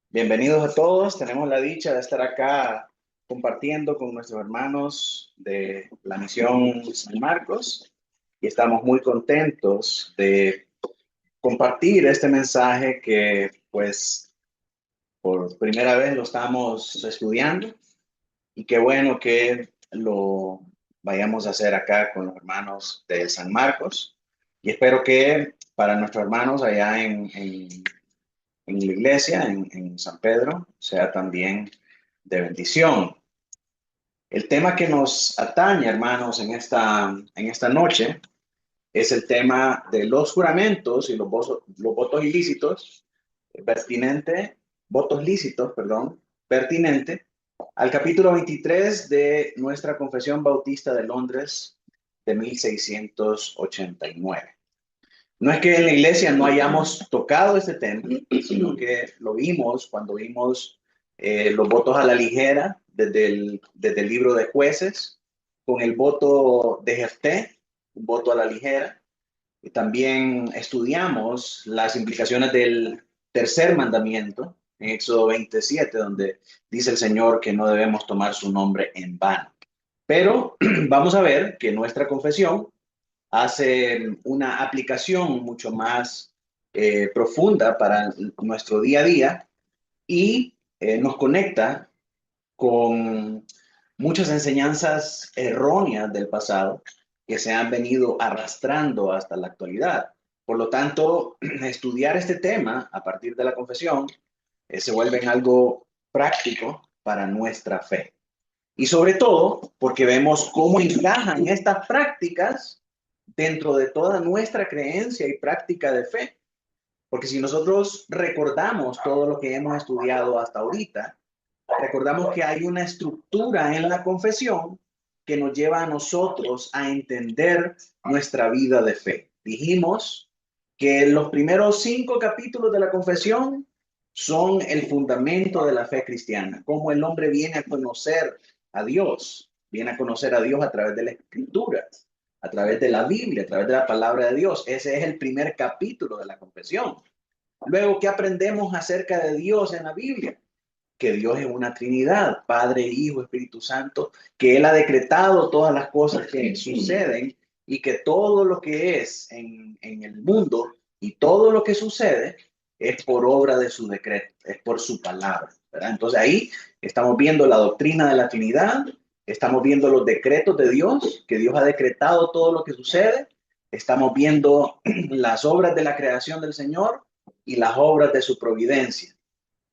Bienvenidos a todos. Tenemos la dicha de estar acá compartiendo con nuestros hermanos de la misión San Marcos y estamos muy contentos de compartir este mensaje que pues por primera vez lo estamos estudiando y qué bueno que lo vayamos a hacer acá con los hermanos de San Marcos y espero que para nuestros hermanos allá en la iglesia, en San Pedro, sea también de bendición. El tema que nos atañe, hermanos, en esta noche es el tema de los juramentos y los votos ilícitos, votos lícitos, perdón, pertinente al capítulo 23 de nuestra Confesión Bautista de Londres de 1689. No es que en la iglesia no hayamos tocado este tema, sino que lo vimos cuando vimos los votos a la ligera desde el libro de Jueces, con el voto de Jefté, un voto a la ligera. Y también estudiamos las implicaciones del tercer mandamiento en Éxodo 27, donde dice el Señor que no debemos tomar su nombre en vano. Pero vamos a ver que nuestra confesión hace una aplicación mucho más profunda para nuestro día a día y nos conecta con muchas enseñanzas erróneas del pasado que se han venido arrastrando hasta la actualidad. Por lo tanto, estudiar este tema a partir de la confesión se vuelve en algo práctico para nuestra fe. Y sobre todo porque vemos cómo encajan estas prácticas dentro de toda nuestra creencia y práctica de fe. Porque si nosotros recordamos todo lo que hemos estudiado hasta ahorita, recordamos que hay una estructura en la confesión que nos lleva a nosotros a entender nuestra vida de fe. Dijimos que los primeros 5 capítulos de la confesión son el fundamento de la fe cristiana, cómo el hombre viene a conocer a Dios, viene a conocer a Dios a través de la escritura, a través de la Biblia, a través de la palabra de Dios. Ese es el primer capítulo de la confesión. Luego, ¿qué aprendemos acerca de Dios en la Biblia? Que Dios es una Trinidad, Padre, Hijo, Espíritu Santo, que Él ha decretado todas las cosas que suceden y que todo lo que es en el mundo y todo lo que sucede es por obra de su decreto, es por su palabra, ¿verdad? Entonces ahí estamos viendo la doctrina de la Trinidad, estamos viendo los decretos de Dios, que Dios ha decretado todo lo que sucede, estamos viendo las obras de la creación del Señor y las obras de su providencia.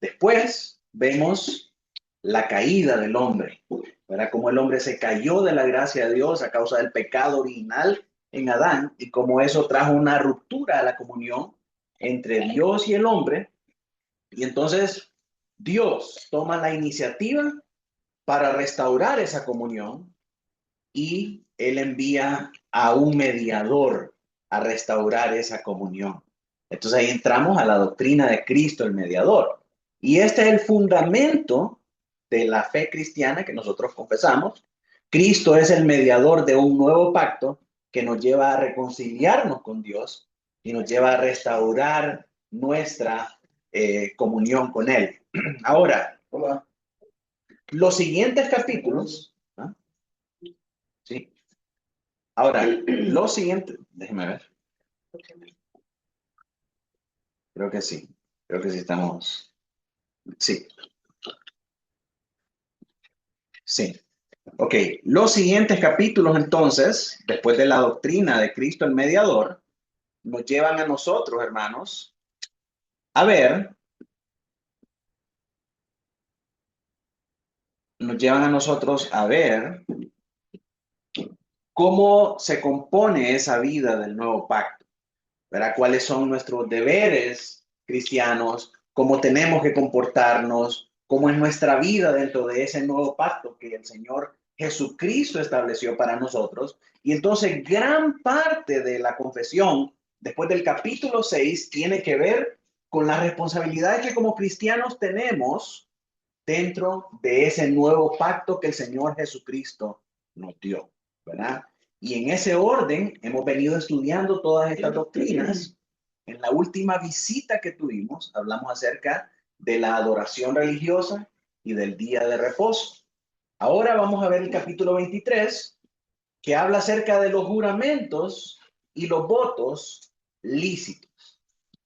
Después vemos la caída del hombre, ¿verdad? Cómo el hombre se cayó de la gracia de Dios a causa del pecado original en Adán y cómo eso trajo una ruptura a la comunión entre Dios y el hombre. Y entonces Dios toma la iniciativa para restaurar esa comunión y Él envía a un mediador a restaurar esa comunión. Entonces ahí entramos a la doctrina de Cristo, el mediador. Y este es el fundamento de la fe cristiana que nosotros confesamos. Cristo es el mediador de un nuevo pacto que nos lleva a reconciliarnos con Dios y nos lleva a restaurar nuestra comunión con Él. Ahora, los siguientes capítulos, ¿ah? ¿Sí? Ahora, los siguientes, déjeme ver, creo que sí estamos, sí, sí. Ok, los siguientes capítulos entonces, después de la doctrina de Cristo el mediador, nos llevan a nosotros, hermanos, a ver, nos llevan a nosotros a ver cómo se compone esa vida del nuevo pacto, ¿verdad? ¿Cuáles son nuestros deberes cristianos? ¿Cómo tenemos que comportarnos? ¿Cómo es nuestra vida dentro de ese nuevo pacto que el Señor Jesucristo estableció para nosotros? Y entonces gran parte de la confesión, después del capítulo 6, tiene que ver con las responsabilidades que como cristianos tenemos dentro de ese nuevo pacto que el Señor Jesucristo nos dio, ¿verdad? Y en ese orden hemos venido estudiando todas estas doctrinas. En la última visita que tuvimos, hablamos acerca de la adoración religiosa y del día de reposo. Ahora vamos a ver el capítulo 23, que habla acerca de los juramentos y los votos lícitos.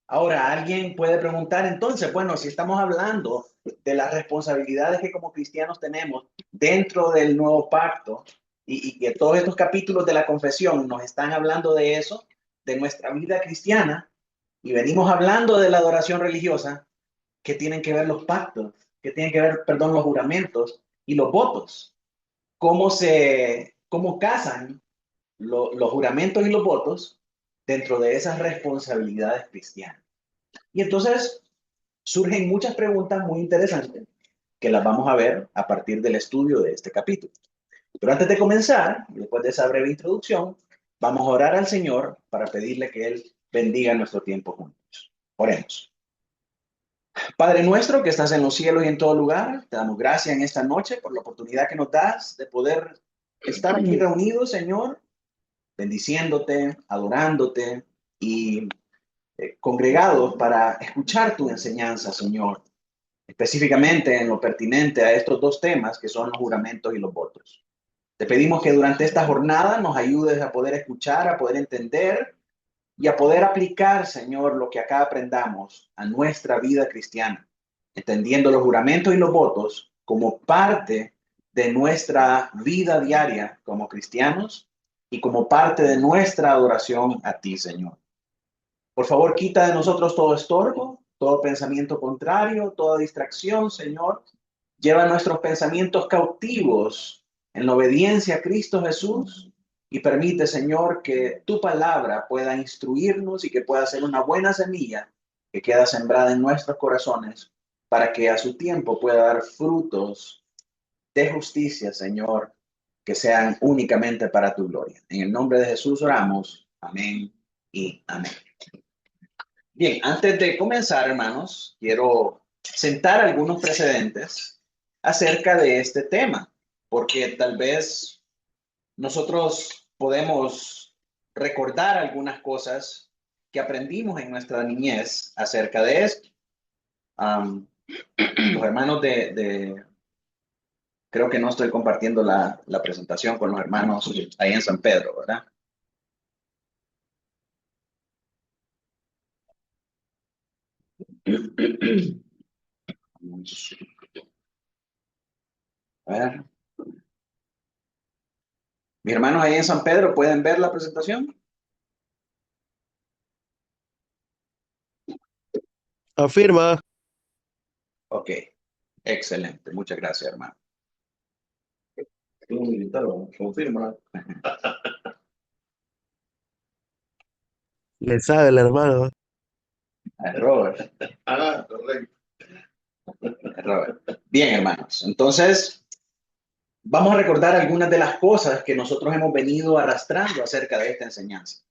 Ahora, alguien puede preguntar entonces, bueno, si estamos hablando de las responsabilidades que como cristianos tenemos dentro del nuevo pacto y que todos estos capítulos de la confesión nos están hablando de eso, de nuestra vida cristiana, y venimos hablando de la adoración religiosa, ¿qué tienen que ver los pactos? ¿Qué tienen que ver, perdón, los juramentos y los votos? ¿Cómo casan los juramentos y los votos dentro de esas responsabilidades cristianas? Y entonces surgen muchas preguntas muy interesantes que las vamos a ver a partir del estudio de este capítulo. Pero antes de comenzar, después de esa breve introducción, vamos a orar al Señor para pedirle que Él bendiga nuestro tiempo juntos. Oremos. Padre nuestro que estás en los cielos y en todo lugar, te damos gracias en esta noche por la oportunidad que nos das de poder estar aquí reunidos, Señor, bendiciéndote, adorándote y congregados para escuchar tu enseñanza, Señor, específicamente en lo pertinente a estos dos temas que son los juramentos y los votos. Te pedimos que durante esta jornada nos ayudes a poder escuchar, a poder entender y a poder aplicar, Señor, lo que acá aprendamos a nuestra vida cristiana, entendiendo los juramentos y los votos como parte de nuestra vida diaria como cristianos y como parte de nuestra adoración a ti, Señor. Por favor, quita de nosotros todo estorbo, todo pensamiento contrario, toda distracción, Señor. Lleva nuestros pensamientos cautivos en la obediencia a Cristo Jesús y permite, Señor, que tu palabra pueda instruirnos y que pueda ser una buena semilla que queda sembrada en nuestros corazones para que a su tiempo pueda dar frutos de justicia, Señor, que sean únicamente para tu gloria. En el nombre de Jesús oramos. Amén y amén. Bien, antes de comenzar, hermanos, quiero sentar algunos precedentes acerca de este tema, porque tal vez nosotros podemos recordar algunas cosas que aprendimos en nuestra niñez acerca de esto. Los hermanos creo que no estoy compartiendo la presentación con los hermanos ahí en San Pedro, ¿verdad? A ver. Mis hermanos ahí en San Pedro, ¿pueden ver la presentación? Afirma. Ok, excelente. Muchas gracias, hermano. Confirma. Le sabe el hermano. Robert. Correcto. Robert. Bien, hermanos. Entonces, vamos a recordar algunas de las cosas que nosotros hemos venido arrastrando acerca de esta enseñanza.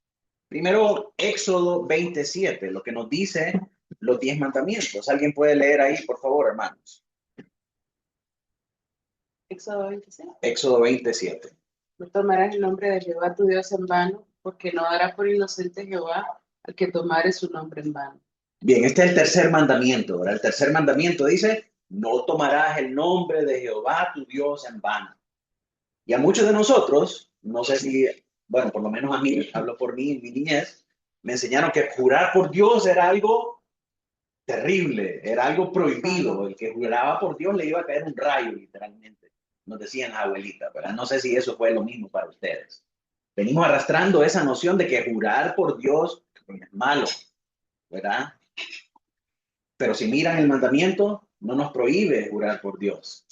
Primero, Éxodo 27, lo que nos dice los 10 mandamientos. ¿Alguien puede leer ahí, por favor, hermanos? Éxodo 27. Éxodo 27. No tomarás el nombre de Jehová tu Dios en vano, porque no dará por inocente Jehová al que tomare su nombre en vano. Bien, este es el tercer mandamiento, ¿verdad? El tercer mandamiento dice, no tomarás el nombre de Jehová tu Dios en vano. Y a muchos de nosotros, no sé si, bueno, por lo menos a mí, hablo por mí en mi niñez, me enseñaron que jurar por Dios era algo terrible, era algo prohibido. El que juraba por Dios le iba a caer un rayo, literalmente. Nos decían las abuelitas, ¿verdad? No sé si eso fue lo mismo para ustedes. Venimos arrastrando esa noción de que jurar por Dios es malo, ¿verdad? Pero si miran el mandamiento, no nos prohíbe jurar por Dios,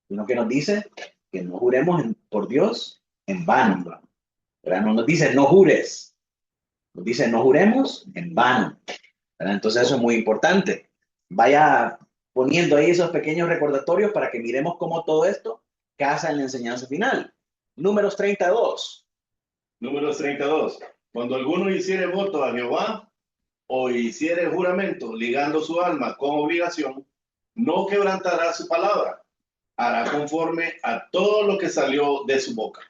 sino que nos dice que no juremos por Dios en vano, ¿verdad? No nos dice no jures, nos dice no juremos en vano, ¿verdad? Entonces eso es muy importante. Vaya poniendo ahí esos pequeños recordatorios para que miremos cómo todo esto casa en la enseñanza final. Números 32. Números 32. Cuando alguno hiciere voto a Jehová o hiciere juramento ligando su alma con obligación, no quebrantará su palabra, hará conforme a todo lo que salió de su boca.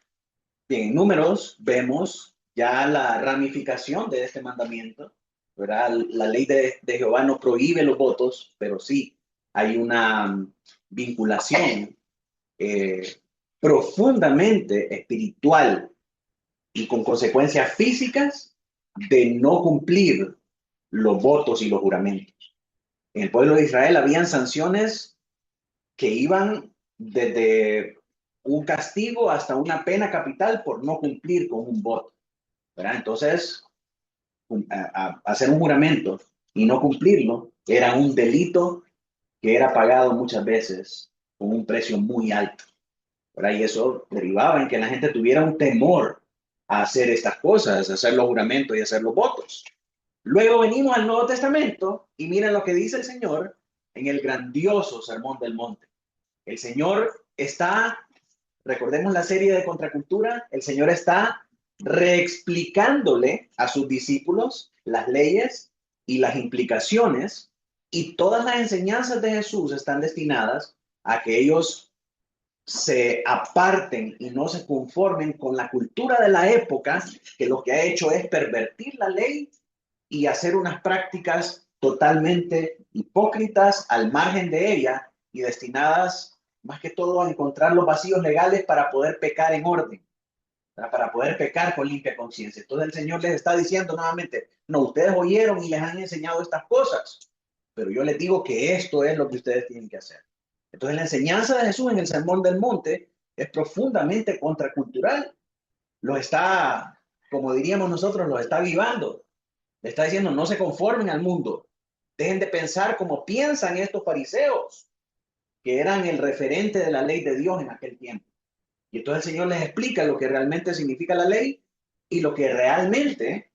Bien, en Números vemos ya la ramificación de este mandamiento, ¿verdad? La ley de Jehová no prohíbe los votos, pero sí hay una vinculación profundamente espiritual y con consecuencias físicas de no cumplir los votos y los juramentos. En el pueblo de Israel habían sanciones que iban desde un castigo hasta una pena capital por no cumplir con un voto, ¿verdad? Entonces, hacer un juramento y no cumplirlo era un delito que era pagado muchas veces con un precio muy alto, ¿verdad? Y eso derivaba en que la gente tuviera un temor a hacer estas cosas, a hacer los juramentos y hacer los votos. Luego venimos al Nuevo Testamento y miren lo que dice el Señor en el grandioso Sermón del Monte. El Señor está, recordemos la serie de Contracultura, el Señor está reexplicándole a sus discípulos las leyes y las implicaciones, y todas las enseñanzas de Jesús están destinadas a que ellos se aparten y no se conformen con la cultura de la época, que lo que ha hecho es pervertir la ley y hacer unas prácticas totalmente hipócritas al margen de ella y destinadas más que todo a encontrar los vacíos legales para poder pecar en orden, para poder pecar con limpia conciencia. Entonces el Señor les está diciendo nuevamente, no, ustedes oyeron y les han enseñado estas cosas, pero yo les digo que esto es lo que ustedes tienen que hacer. Entonces la enseñanza de Jesús en el Sermón del Monte es profundamente contracultural. Lo está, como diríamos nosotros, lo está avivando. Le está diciendo, no se conformen al mundo. Dejen de pensar como piensan estos fariseos, que eran el referente de la ley de Dios en aquel tiempo. Y entonces el Señor les explica lo que realmente significa la ley y lo que realmente,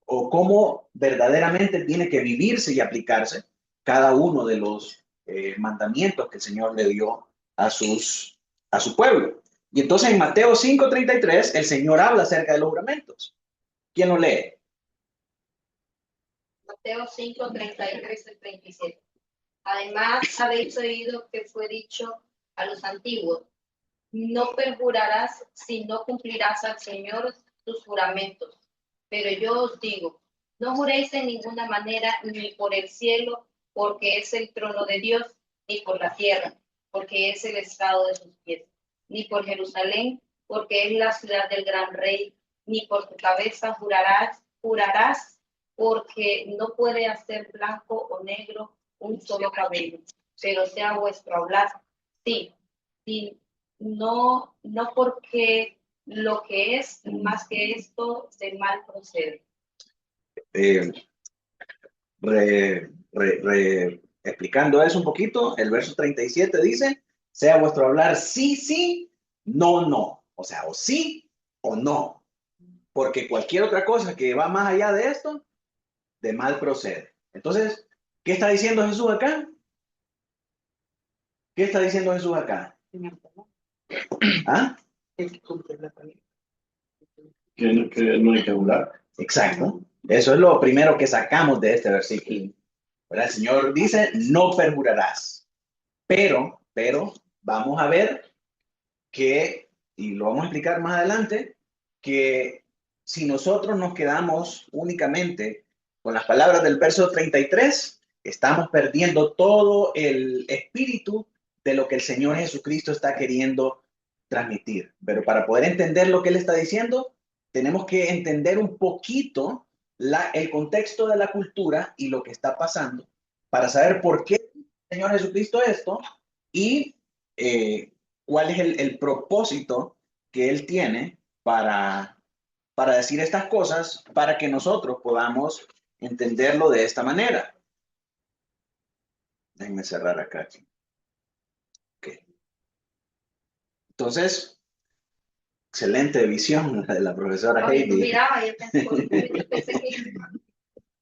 o cómo verdaderamente tiene que vivirse y aplicarse cada uno de los mandamientos que el Señor le dio a su pueblo. Y entonces en Mateo 5:33 el Señor habla acerca de los juramentos. ¿Quién lo lee? Mateo 5, 33 y 37. Además, habéis oído que fue dicho a los antiguos, no perjurarás si no cumplirás al Señor tus juramentos. Pero yo os digo, no juréis en ninguna manera, ni por el cielo, porque es el trono de Dios, ni por la tierra, porque es el estrado de sus pies, ni por Jerusalén, porque es la ciudad del gran rey, ni por tu cabeza jurarás, porque no puede hacer blanco o negro un solo cabello, pero sea vuestro hablar, sí, no porque lo que es más que esto de mal procede. Explicando eso un poquito, el verso 37 dice, sea vuestro hablar sí, sí, no, no. O sea, o sí o no. Porque cualquier otra cosa que va más allá de esto, de mal procede. Entonces, ¿qué está diciendo Jesús acá? ¿Qué está diciendo Jesús acá? ¿Ah? El que cumple la palabra. Que no hay que jurar. Exacto. Eso es lo primero que sacamos de este versículo. ¿Verdad? El Señor dice, no perjurarás. Pero, vamos a ver que, y lo vamos a explicar más adelante, que si nosotros nos quedamos únicamente con las palabras del verso 33, estamos perdiendo todo el espíritu de lo que el Señor Jesucristo está queriendo transmitir. Pero para poder entender lo que Él está diciendo, tenemos que entender un poquito el contexto de la cultura y lo que está pasando para saber por qué el Señor Jesucristo esto y cuál es el propósito que Él tiene para decir estas cosas, para que nosotros podamos entenderlo de esta manera. Déjenme cerrar acá. Okay. Entonces, excelente visión la de la profesora Heidi.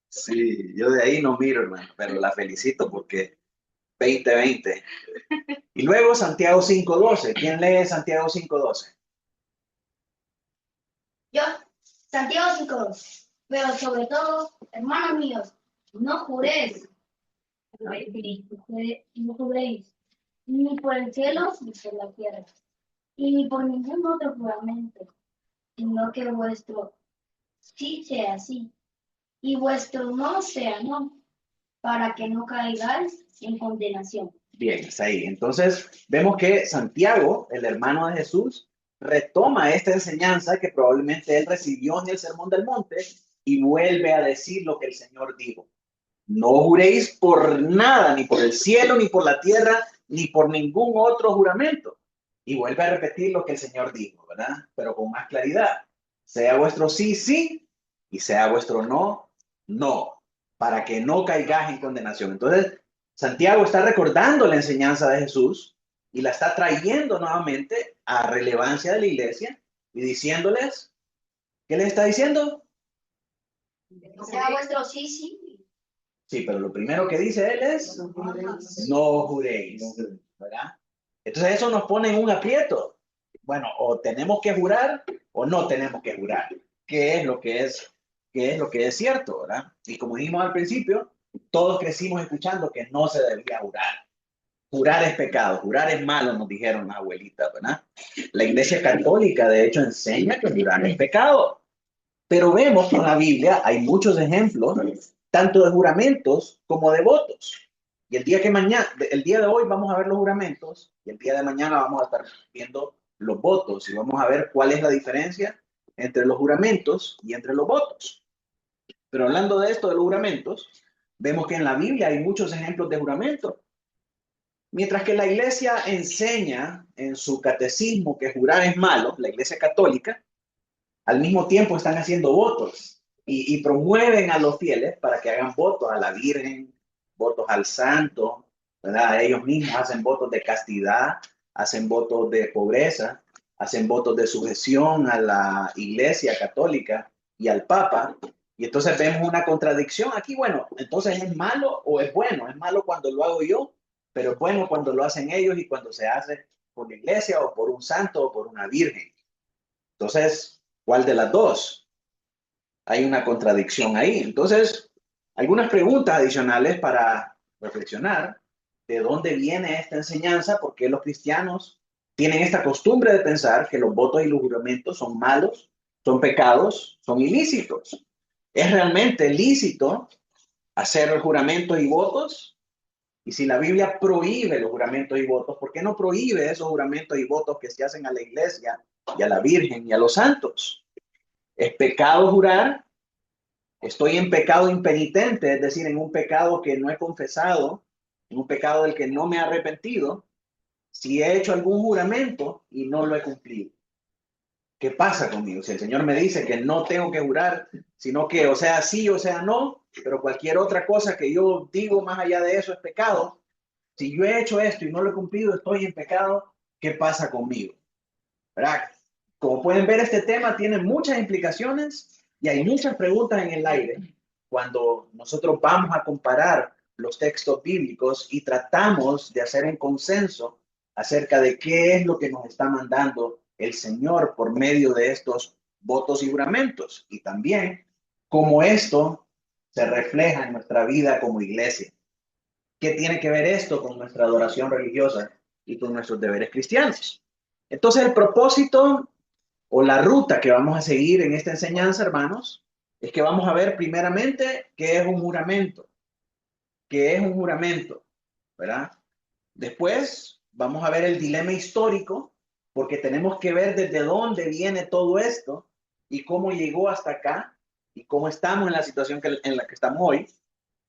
Sí, yo de ahí no miro, hermano, pero la felicito porque 2020. Y luego Santiago 5:12. ¿Quién lee Santiago 5:12? Yo, Santiago 5:12. Pero sobre todo, hermanos míos, no juréis, no juréis, ni por el cielo, ni por la tierra, y ni por ningún otro juramento, sino que vuestro sí sea sí, y vuestro no sea no, para que no caigáis en condenación. Bien, está ahí. Entonces, vemos que Santiago, el hermano de Jesús, retoma esta enseñanza que probablemente él recibió en el Sermón del Monte y vuelve a decir lo que el Señor dijo. No juréis por nada, ni por el cielo, ni por la tierra, ni por ningún otro juramento. Y vuelve a repetir lo que el Señor dijo, ¿verdad? Pero con más claridad. Sea vuestro sí, sí, y sea vuestro no, no, para que no caigáis en condenación. Entonces, Santiago está recordando la enseñanza de Jesús y la está trayendo nuevamente a relevancia de la iglesia y diciéndoles, ¿qué les está diciendo? Sea vuestro sí, sí. Sí, pero lo primero que dice él es, no juréis, ¿verdad? Entonces eso nos pone en un aprieto. Bueno, o tenemos que jurar o no tenemos que jurar. ¿Qué es lo que es cierto, verdad? Y como dijimos al principio, todos crecimos escuchando que no se debía jurar. Jurar es pecado, jurar es malo, nos dijeron las abuelitas, ¿verdad? La Iglesia Católica, de hecho, enseña que jurar es pecado. Pero vemos que en la Biblia hay muchos ejemplos, tanto de juramentos como de votos. Y el día de hoy vamos a ver los juramentos y el día de mañana vamos a estar viendo los votos y vamos a ver cuál es la diferencia entre los juramentos y entre los votos. Pero hablando de esto, de los juramentos, vemos que en la Biblia hay muchos ejemplos de juramento. Mientras que la iglesia enseña en su catecismo que jurar es malo, la iglesia católica, al mismo tiempo están haciendo votos y promueven a los fieles para que hagan votos a la Virgen, votos al santo, ¿verdad? Ellos mismos hacen votos de castidad, hacen votos de pobreza, hacen votos de sujeción a la iglesia católica y al papa. Y entonces vemos una contradicción aquí. Bueno, entonces ¿es malo o es bueno? Es malo cuando lo hago yo, pero es bueno cuando lo hacen ellos y cuando se hace por la iglesia o por un santo o por una virgen. Entonces, ¿cuál de las dos? Hay una contradicción ahí. Entonces, algunas preguntas adicionales para reflexionar. ¿De dónde viene esta enseñanza? ¿Por qué los cristianos tienen esta costumbre de pensar que los votos y los juramentos son malos, son pecados, son ilícitos? ¿Es realmente lícito hacer juramentos y votos? Y si la Biblia prohíbe los juramentos y votos, ¿por qué no prohíbe esos juramentos y votos que se hacen a la iglesia y a la Virgen y a los santos? ¿Es pecado jurar? ¿Estoy en pecado impenitente, es decir, en un pecado que no he confesado, en un pecado del que no me he arrepentido, si he hecho algún juramento y no lo he cumplido? ¿Qué pasa conmigo? Si el Señor me dice que no tengo que jurar, sino que o sea sí o sea no, pero cualquier otra cosa que yo digo más allá de eso es pecado. Si yo he hecho esto y no lo he cumplido, estoy en pecado, ¿qué pasa conmigo? ¿Verdad? Como pueden ver, este tema tiene muchas implicaciones y hay muchas preguntas en el aire cuando nosotros vamos a comparar los textos bíblicos y tratamos de hacer un consenso acerca de qué es lo que nos está mandando el Señor por medio de estos votos y juramentos, y también cómo esto se refleja en nuestra vida como iglesia. ¿Qué tiene que ver esto con nuestra adoración religiosa y con nuestros deberes cristianos? Entonces, el propósito o la ruta que vamos a seguir en esta enseñanza, hermanos, es que vamos a ver primeramente qué es un juramento. ¿Qué es un juramento? ¿Verdad? Después vamos a ver el dilema histórico, porque tenemos que ver desde dónde viene todo esto y cómo llegó hasta acá y cómo estamos en la situación en la que estamos hoy.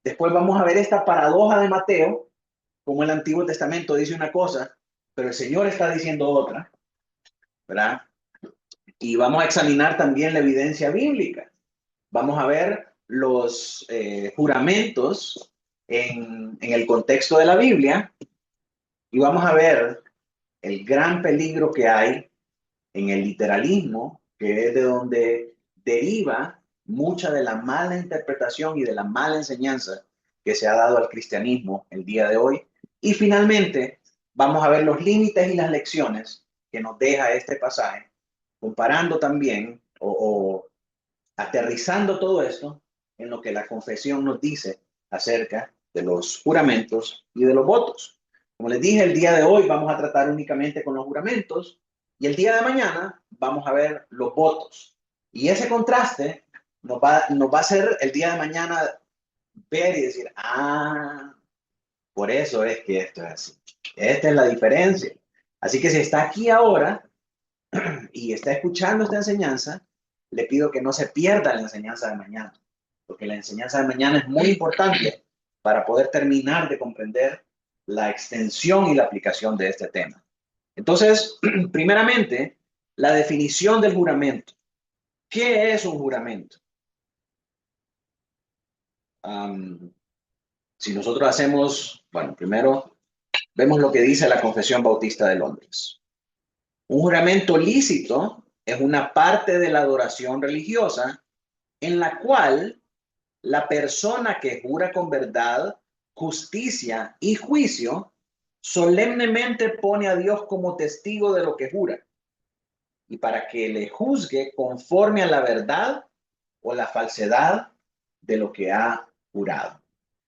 Después vamos a ver esta paradoja de Mateo, como el Antiguo Testamento dice una cosa, pero el Señor está diciendo otra, ¿verdad? Y vamos a examinar también la evidencia bíblica. Vamos a ver los juramentos en el contexto de la Biblia y vamos a ver el gran peligro que hay en el literalismo, que es de donde deriva mucha de la mala interpretación y de la mala enseñanza que se ha dado al cristianismo el día de hoy. Y finalmente vamos a ver los límites y las lecciones que nos deja este pasaje, comparando también o aterrizando todo esto en lo que la confesión nos dice acerca de los juramentos y de los votos. Como les dije, el día de hoy vamos a tratar únicamente con los juramentos y el día de mañana vamos a ver los votos. Y ese contraste nos va a hacer el día de mañana ver y decir, por eso es que esto es así. Esta es la diferencia. Así que si está aquí ahora y está escuchando esta enseñanza, le pido que no se pierda la enseñanza de mañana, porque la enseñanza de mañana es muy importante para poder terminar de comprender la extensión y la aplicación de este tema. Entonces, primeramente, la definición del juramento. ¿Qué es un juramento? Si nosotros hacemos, bueno, primero vemos lo que dice la Confesión Bautista de Londres. Un juramento lícito es una parte de la adoración religiosa en la cual la persona que jura con verdad, justicia y juicio solemnemente pone a Dios como testigo de lo que jura y para que le juzgue conforme a la verdad o la falsedad de lo que ha jurado.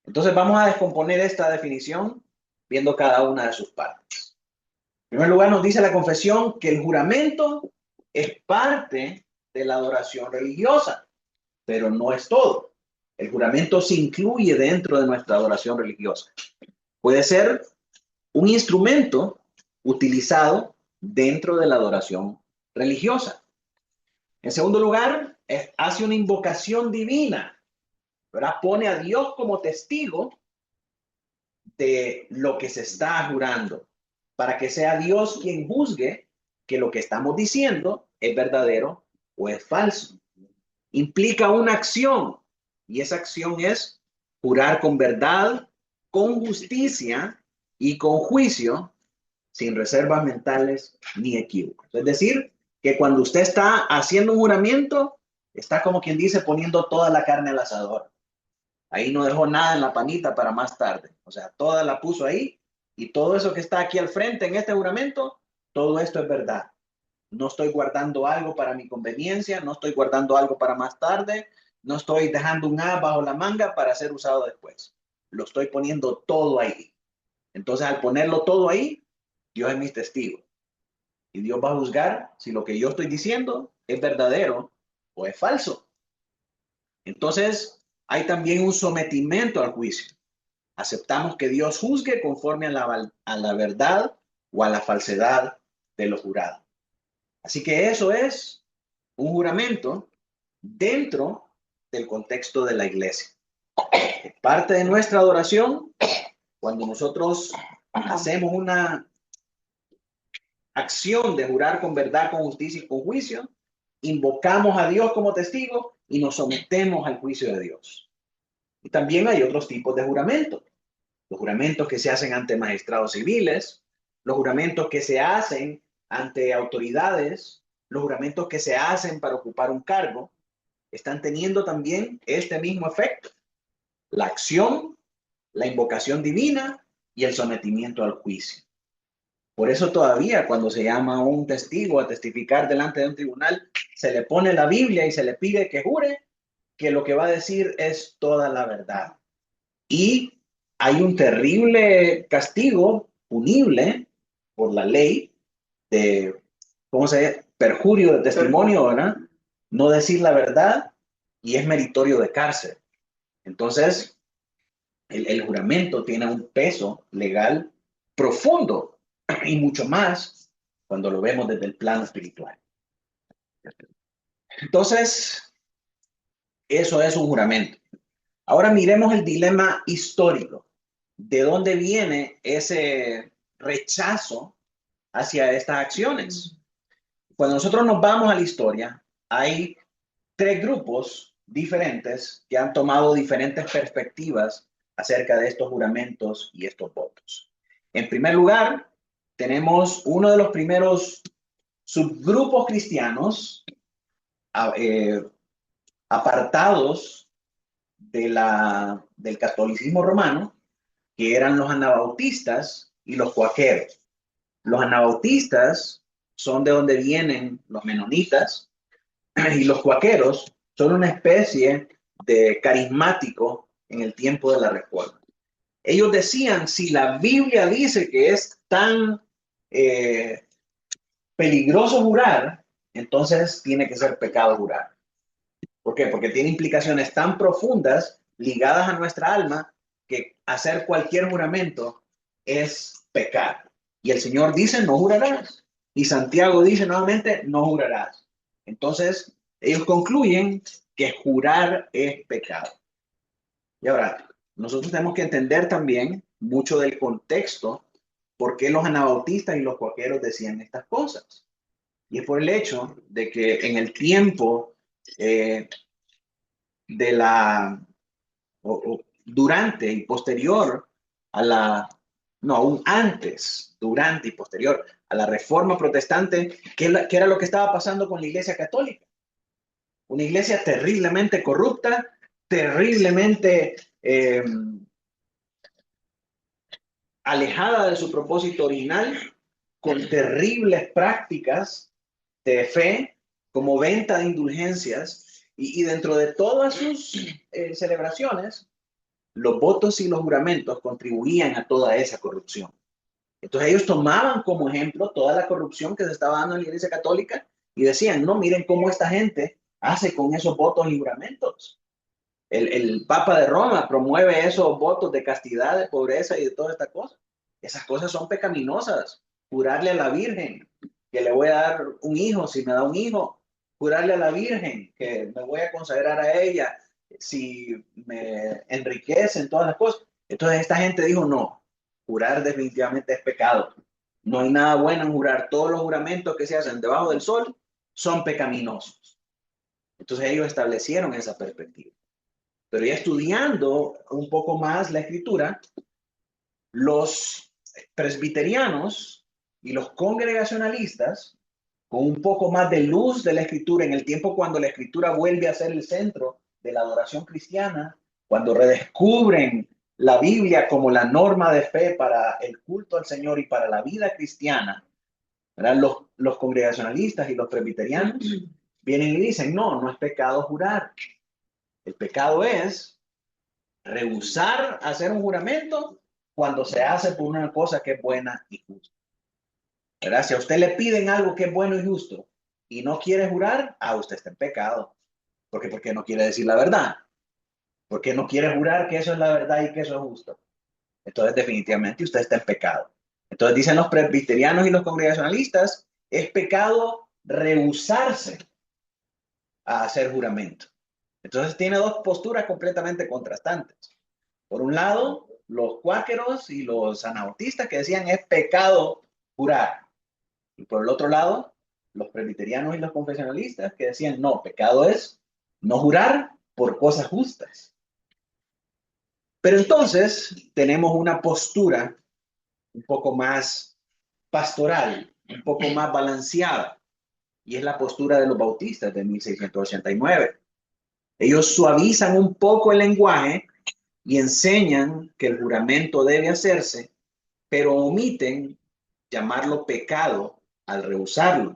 Entonces vamos a descomponer esta definición viendo cada una de sus partes. En primer lugar, nos dice la confesión que el juramento es parte de la adoración religiosa, pero no es todo. El juramento se incluye dentro de nuestra adoración religiosa. Puede ser un instrumento utilizado dentro de la adoración religiosa. En segundo lugar, hace una invocación divina, ¿verdad? Pone a Dios como testigo de lo que se está jurando, para que sea Dios quien juzgue que lo que estamos diciendo es verdadero o es falso. Implica una acción, y esa acción es jurar con verdad, con justicia y con juicio, sin reservas mentales ni equívocos. Es decir, que cuando usted está haciendo un juramento, está como quien dice poniendo toda la carne al asador. Ahí no dejó nada en la panita para más tarde. O sea, toda la puso ahí y todo eso que está aquí al frente en este juramento, todo esto es verdad. No estoy guardando algo para mi conveniencia, no estoy guardando algo para más tarde, no estoy dejando un as bajo la manga para ser usado después. Lo estoy poniendo todo ahí. Entonces, al ponerlo todo ahí, Dios es mi testigo. Y Dios va a juzgar si lo que yo estoy diciendo es verdadero o es falso. Entonces, hay también un sometimiento al juicio. Aceptamos que Dios juzgue conforme a la verdad o a la falsedad de lo jurado. Así que eso es un juramento dentro del contexto de la iglesia. Es parte de nuestra adoración cuando nosotros hacemos una acción de jurar con verdad, con justicia y con juicio, invocamos a Dios como testigo y nos sometemos al juicio de Dios. Y también hay otros tipos de juramentos. Los juramentos que se hacen ante magistrados civiles, los juramentos que se hacen ante autoridades, los juramentos que se hacen para ocupar un cargo, están teniendo también este mismo efecto. La acción, la invocación divina y el sometimiento al juicio. Por eso todavía cuando se llama a un testigo a testificar delante de un tribunal, se le pone la Biblia y se le pide que jure que lo que va a decir es toda la verdad. Y hay un terrible castigo punible por la ley de, ¿cómo se dice? Perjurio de testimonio, ¿verdad? No decir la verdad y es meritorio de cárcel. Entonces, el juramento tiene un peso legal profundo y mucho más cuando lo vemos desde el plano espiritual. Entonces, eso es un juramento. Ahora miremos el dilema histórico. ¿De dónde viene ese rechazo hacia estas acciones? Cuando nosotros nos vamos a la historia, hay tres grupos diferentes que han tomado diferentes perspectivas acerca de estos juramentos y estos votos. En primer lugar, tenemos uno de los primeros subgrupos cristianos apartados del catolicismo romano, que eran los anabautistas y los cuáqueros. Los anabautistas son de donde vienen los menonitas y los cuáqueros son una especie de carismático en el tiempo de la Reforma. Ellos decían, si la Biblia dice que es tan peligroso jurar, entonces tiene que ser pecado jurar. ¿Por qué? Porque tiene implicaciones tan profundas ligadas a nuestra alma, que hacer cualquier juramento es pecar. Y el Señor dice, no jurarás. Y Santiago dice nuevamente, no jurarás. Entonces, ellos concluyen que jurar es pecado. Y ahora, nosotros tenemos que entender también mucho del contexto por qué los anabautistas y los cuáqueros decían estas cosas. Y es por el hecho de que en el tiempo de la, durante y posterior a la, no, aún antes, durante y posterior a la Reforma Protestante, ¿qué era lo que estaba pasando con la Iglesia Católica? Una iglesia terriblemente corrupta, terriblemente alejada de su propósito original, con terribles prácticas de fe, como venta de indulgencias, y dentro de todas sus celebraciones, los votos y los juramentos contribuían a toda esa corrupción. Entonces ellos tomaban como ejemplo toda la corrupción que se estaba dando en la Iglesia Católica y decían, no, miren cómo esta gente hace con esos votos y juramentos. El Papa de Roma promueve esos votos de castidad, de pobreza y de todas estas cosas. Esas cosas son pecaminosas. Jurarle a la Virgen que le voy a dar un hijo si me da un hijo. Jurarle a la Virgen que me voy a consagrar a ella si me enriquecen todas las cosas. Entonces esta gente dijo, no, jurar definitivamente es pecado. No hay nada bueno en jurar. Todos los juramentos que se hacen debajo del sol son pecaminosos. Entonces ellos establecieron esa perspectiva. Pero ya estudiando un poco más la escritura, los presbiterianos y los congregacionalistas, con un poco más de luz de la escritura, en el tiempo cuando la escritura vuelve a ser el centro de la adoración cristiana, cuando redescubren la Biblia como la norma de fe para el culto al Señor y para la vida cristiana, ¿verdad? Los congregacionalistas y los presbiterianos vienen y dicen, no, no es pecado jurar. El pecado es rehusar hacer un juramento cuando se hace por una cosa que es buena y justa. ¿Verdad? Si a usted le piden algo que es bueno y justo y no quiere jurar, usted está en pecado. Porque no quiere decir la verdad. Porque no quiere jurar que eso es la verdad y que eso es justo. Entonces, definitivamente, usted está en pecado. Entonces, dicen los presbiterianos y los congregacionalistas, es pecado rehusarse a hacer juramento. Entonces, tiene dos posturas completamente contrastantes. Por un lado, los cuáqueros y los anabautistas que decían es pecado jurar. Y por el otro lado, los presbiterianos y los confesionalistas que decían no, pecado es no jurar por cosas justas. Pero entonces tenemos una postura un poco más pastoral, un poco más balanceada, y es la postura de los bautistas de 1689. Ellos suavizan un poco el lenguaje y enseñan que el juramento debe hacerse, pero omiten llamarlo pecado al rehusarlo,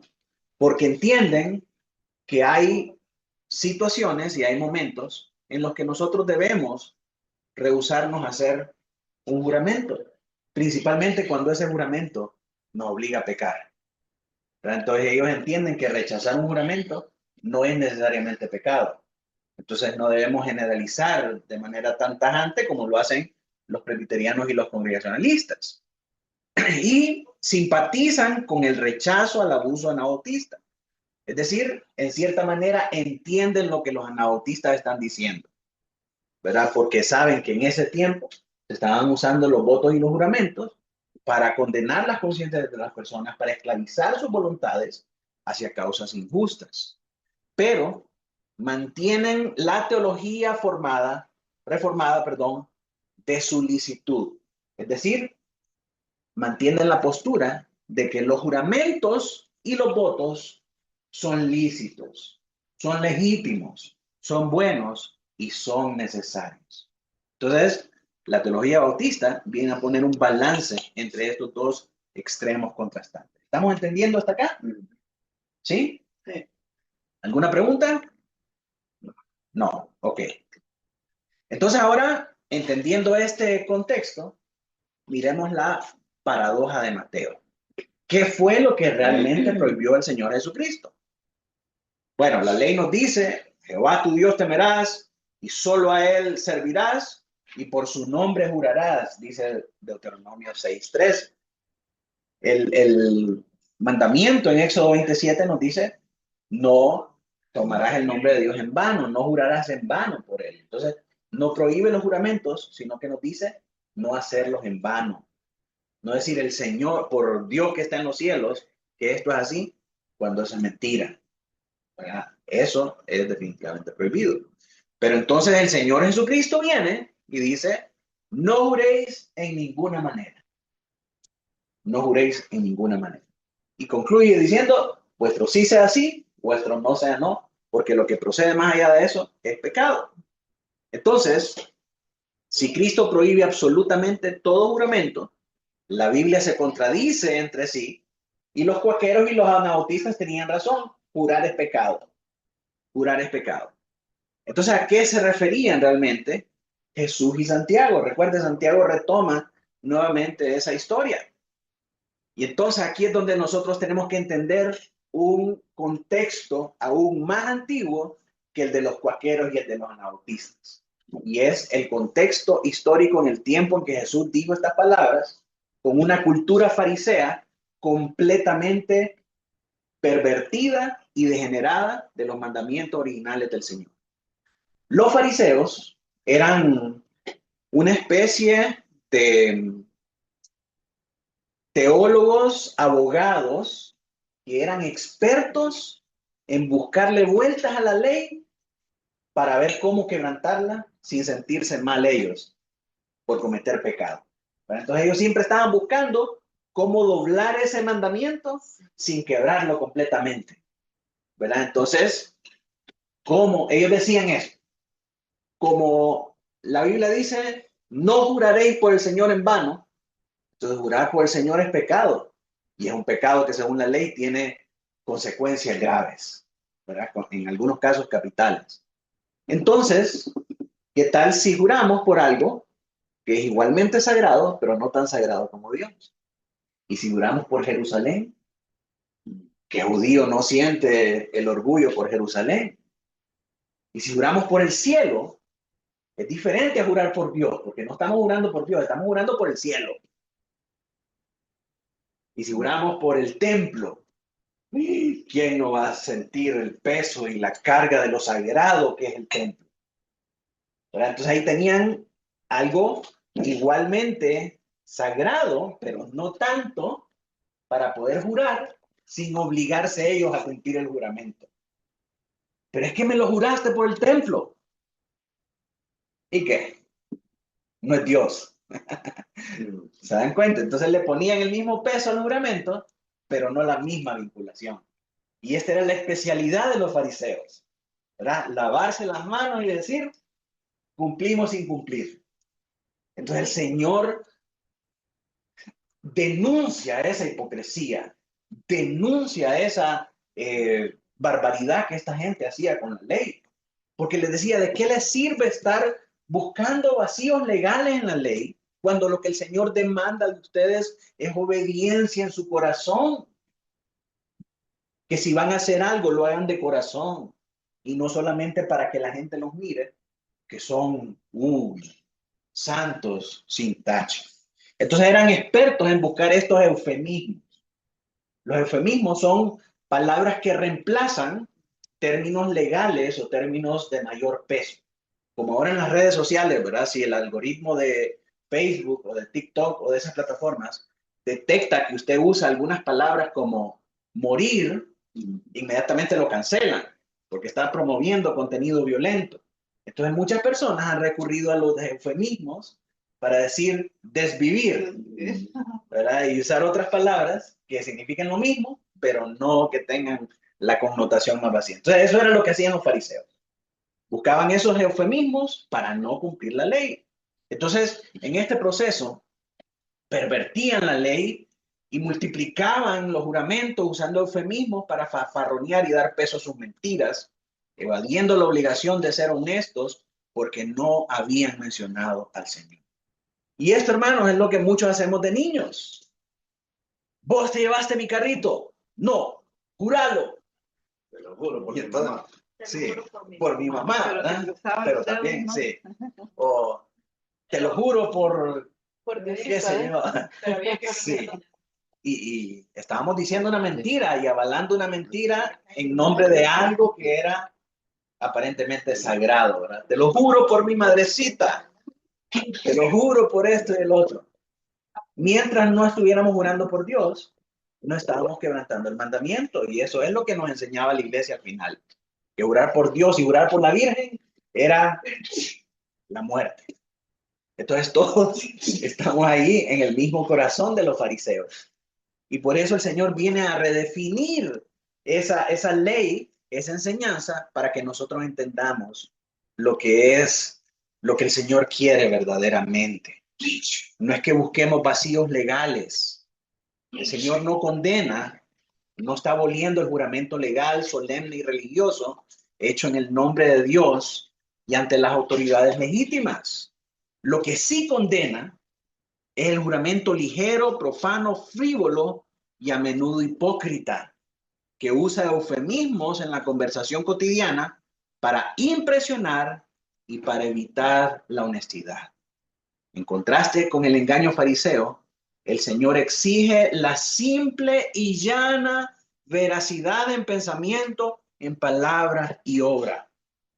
porque entienden que hay situaciones y hay momentos en los que nosotros debemos rehusarnos a hacer un juramento, principalmente cuando ese juramento nos obliga a pecar. Entonces ellos entienden que rechazar un juramento no es necesariamente pecado. Entonces no debemos generalizar de manera tan tajante como lo hacen los presbiterianos y los congregacionalistas. Y simpatizan con el rechazo al abuso anabautista. Es decir, en cierta manera entienden lo que los anabautistas están diciendo, ¿verdad? Porque saben que en ese tiempo se estaban usando los votos y los juramentos para condenar las conciencias de las personas, para esclavizar sus voluntades hacia causas injustas. Pero mantienen la teología reformada, de su licitud. Es decir, mantienen la postura de que los juramentos y los votos son lícitos, son legítimos, son buenos y son necesarios. Entonces, la teología bautista viene a poner un balance entre estos dos extremos contrastantes. ¿Estamos entendiendo hasta acá? ¿Sí? Sí. ¿Alguna pregunta? No. Ok. Entonces ahora, entendiendo este contexto, miremos la paradoja de Mateo. ¿Qué fue lo que realmente prohibió el Señor Jesucristo? Bueno, la ley nos dice, Jehová tu Dios temerás, y solo a él servirás y por su nombre jurarás, dice Deuteronomio 6:3. El mandamiento en Éxodo 27 nos dice, no tomarás el nombre de Dios en vano, no jurarás en vano por él. Entonces, no prohíbe los juramentos, sino que nos dice no hacerlos en vano. No decir el Señor, por Dios que está en los cielos, que esto es así, cuando eso es mentira. ¿Verdad? Eso es definitivamente prohibido. Pero entonces el Señor Jesucristo viene y dice, no juréis en ninguna manera. No juréis en ninguna manera. Y concluye diciendo, vuestro sí sea sí, vuestro no sea no, porque lo que procede más allá de eso es pecado. Entonces, si Cristo prohíbe absolutamente todo juramento, la Biblia se contradice entre sí y los cuaqueros y los anabautistas tenían razón. Jurar es pecado. Jurar es pecado. Entonces, ¿a qué se referían realmente Jesús y Santiago? Recuerde, Santiago retoma nuevamente esa historia. Y entonces aquí es donde nosotros tenemos que entender un contexto aún más antiguo que el de los cuaqueros y el de los anabautistas. Y es el contexto histórico en el tiempo en que Jesús dijo estas palabras, con una cultura farisea completamente pervertida y degenerada de los mandamientos originales del Señor. Los fariseos eran una especie de teólogos, abogados, que eran expertos en buscarle vueltas a la ley para ver cómo quebrantarla sin sentirse mal ellos por cometer pecado. Entonces ellos siempre estaban buscando cómo doblar ese mandamiento sin quebrarlo completamente. ¿Verdad? Entonces, ¿cómo? Ellos decían eso. Como la Biblia dice, no juraréis por el Señor en vano. Entonces, jurar por el Señor es pecado. Y es un pecado que según la ley tiene consecuencias graves, ¿verdad? En algunos casos capitales. Entonces, ¿qué tal si juramos por algo que es igualmente sagrado, pero no tan sagrado como Dios? Y si juramos por Jerusalén, que judío no siente el orgullo por Jerusalén. Y si juramos por el cielo, es diferente a jurar por Dios, porque no estamos jurando por Dios, estamos jurando por el cielo. Y si juramos por el templo, ¿quién no va a sentir el peso y la carga de lo sagrado que es el templo? ¿Verdad? Entonces ahí tenían algo igualmente sagrado, pero no tanto, para poder jurar sin obligarse ellos a cumplir el juramento. Pero es que me lo juraste por el templo. ¿Y qué? No es Dios. ¿Se dan cuenta? Entonces le ponían el mismo peso al juramento, pero no la misma vinculación. Y esta era la especialidad de los fariseos, ¿verdad? Lavarse las manos y decir, cumplimos sin cumplir. Entonces el Señor denuncia esa hipocresía, denuncia esa barbaridad que esta gente hacía con la ley. Porque les decía, ¿de qué les sirve estar buscando vacíos legales en la ley cuando lo que el Señor demanda de ustedes es obediencia en su corazón? Que si van a hacer algo, lo hagan de corazón y no solamente para que la gente los mire, que son santos sin tache. Entonces eran expertos en buscar estos eufemismos. Los eufemismos son palabras que reemplazan términos legales o términos de mayor peso. Como ahora en las redes sociales, ¿verdad? Si el algoritmo de Facebook o de TikTok o de esas plataformas detecta que usted usa algunas palabras como morir, inmediatamente lo cancelan porque está promoviendo contenido violento. Entonces muchas personas han recurrido a los eufemismos para decir desvivir, ¿verdad? Y usar otras palabras que significan lo mismo, pero no que tengan la connotación más vacía. Entonces eso era lo que hacían los fariseos. Buscaban esos eufemismos para no cumplir la ley. Entonces, en este proceso, pervertían la ley y multiplicaban los juramentos usando eufemismos para fanfarronear y dar peso a sus mentiras, evadiendo la obligación de ser honestos porque no habían mencionado al Señor. Y esto, hermanos, es lo que muchos hacemos de niños. ¿Vos te llevaste mi carrito? No, júralo. Te lo juro, Y porque entonces, mamá. Sí, por mi mamá, Pero ¿verdad? se cruzaban Pero los dedos, también, ¿no? sí. O te lo juro por, Por qué Diosito, sé ¿eh? yo. Pero había que Sí. Y estábamos diciendo una mentira y avalando una mentira en nombre de algo que era aparentemente sagrado, ¿verdad? Te lo juro por mi madrecita. Te lo juro por esto y el otro. Mientras no estuviéramos jurando por Dios, no estábamos quebrantando el mandamiento. Y eso es lo que nos enseñaba la iglesia al final. Que jurar por Dios y jurar por la Virgen era la muerte. Entonces todos estamos ahí en el mismo corazón de los fariseos. Y por eso el Señor viene a redefinir esa ley, esa enseñanza, para que nosotros entendamos lo que es, lo que el Señor quiere verdaderamente. No es que busquemos vacíos legales. El Señor no condena, no está aboliendo el juramento legal, solemne y religioso hecho en el nombre de Dios y ante las autoridades legítimas. Lo que sí condena es el juramento ligero, profano, frívolo y a menudo hipócrita, que usa eufemismos en la conversación cotidiana para impresionar y para evitar la honestidad. En contraste con el engaño fariseo, el Señor exige la simple y llana veracidad en pensamiento, en palabras y obra.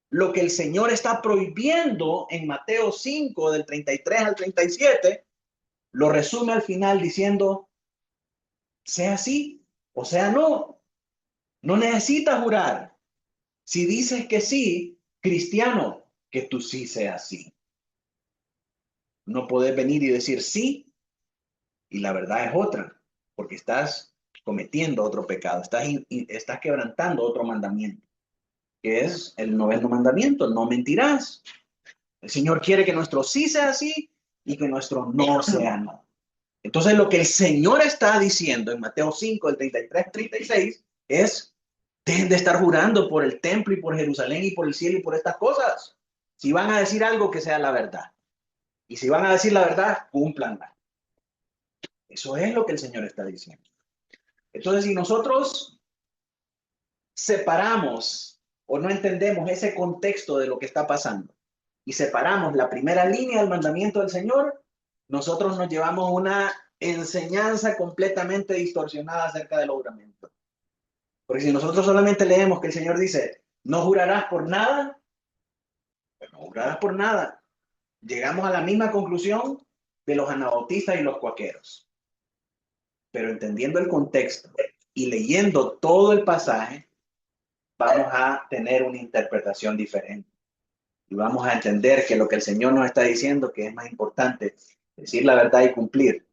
Lo que el Señor está prohibiendo en Mateo 5, del 33 al 37, lo resume al final diciendo, sea sí o sea no. No necesitas jurar. Si dices que sí, cristiano, que tú sí seas sí. No podés venir y decir sí y la verdad es otra, porque estás cometiendo otro pecado, estás quebrantando otro mandamiento, que es el noveno mandamiento, no mentirás. El Señor quiere que nuestro sí sea sí y que nuestro no sea no. Entonces lo que el Señor está diciendo en Mateo 5, el 33-36, es, dejen de estar jurando por el templo y por Jerusalén y por el cielo y por estas cosas. Si van a decir algo, que sea la verdad. Y si van a decir la verdad, cúmplanla. Eso es lo que el Señor está diciendo. Entonces, si nosotros separamos o no entendemos ese contexto de lo que está pasando y separamos la primera línea del mandamiento del Señor, nosotros nos llevamos una enseñanza completamente distorsionada acerca del juramento. Porque si nosotros solamente leemos que el Señor dice, no jurarás por nada, pues no jurarás por nada. Llegamos a la misma conclusión de los anabautistas y los cuaqueros. Pero entendiendo el contexto y leyendo todo el pasaje, vamos a tener una interpretación diferente. Y vamos a entender que lo que el Señor nos está diciendo, que es más importante decir la verdad y cumplir,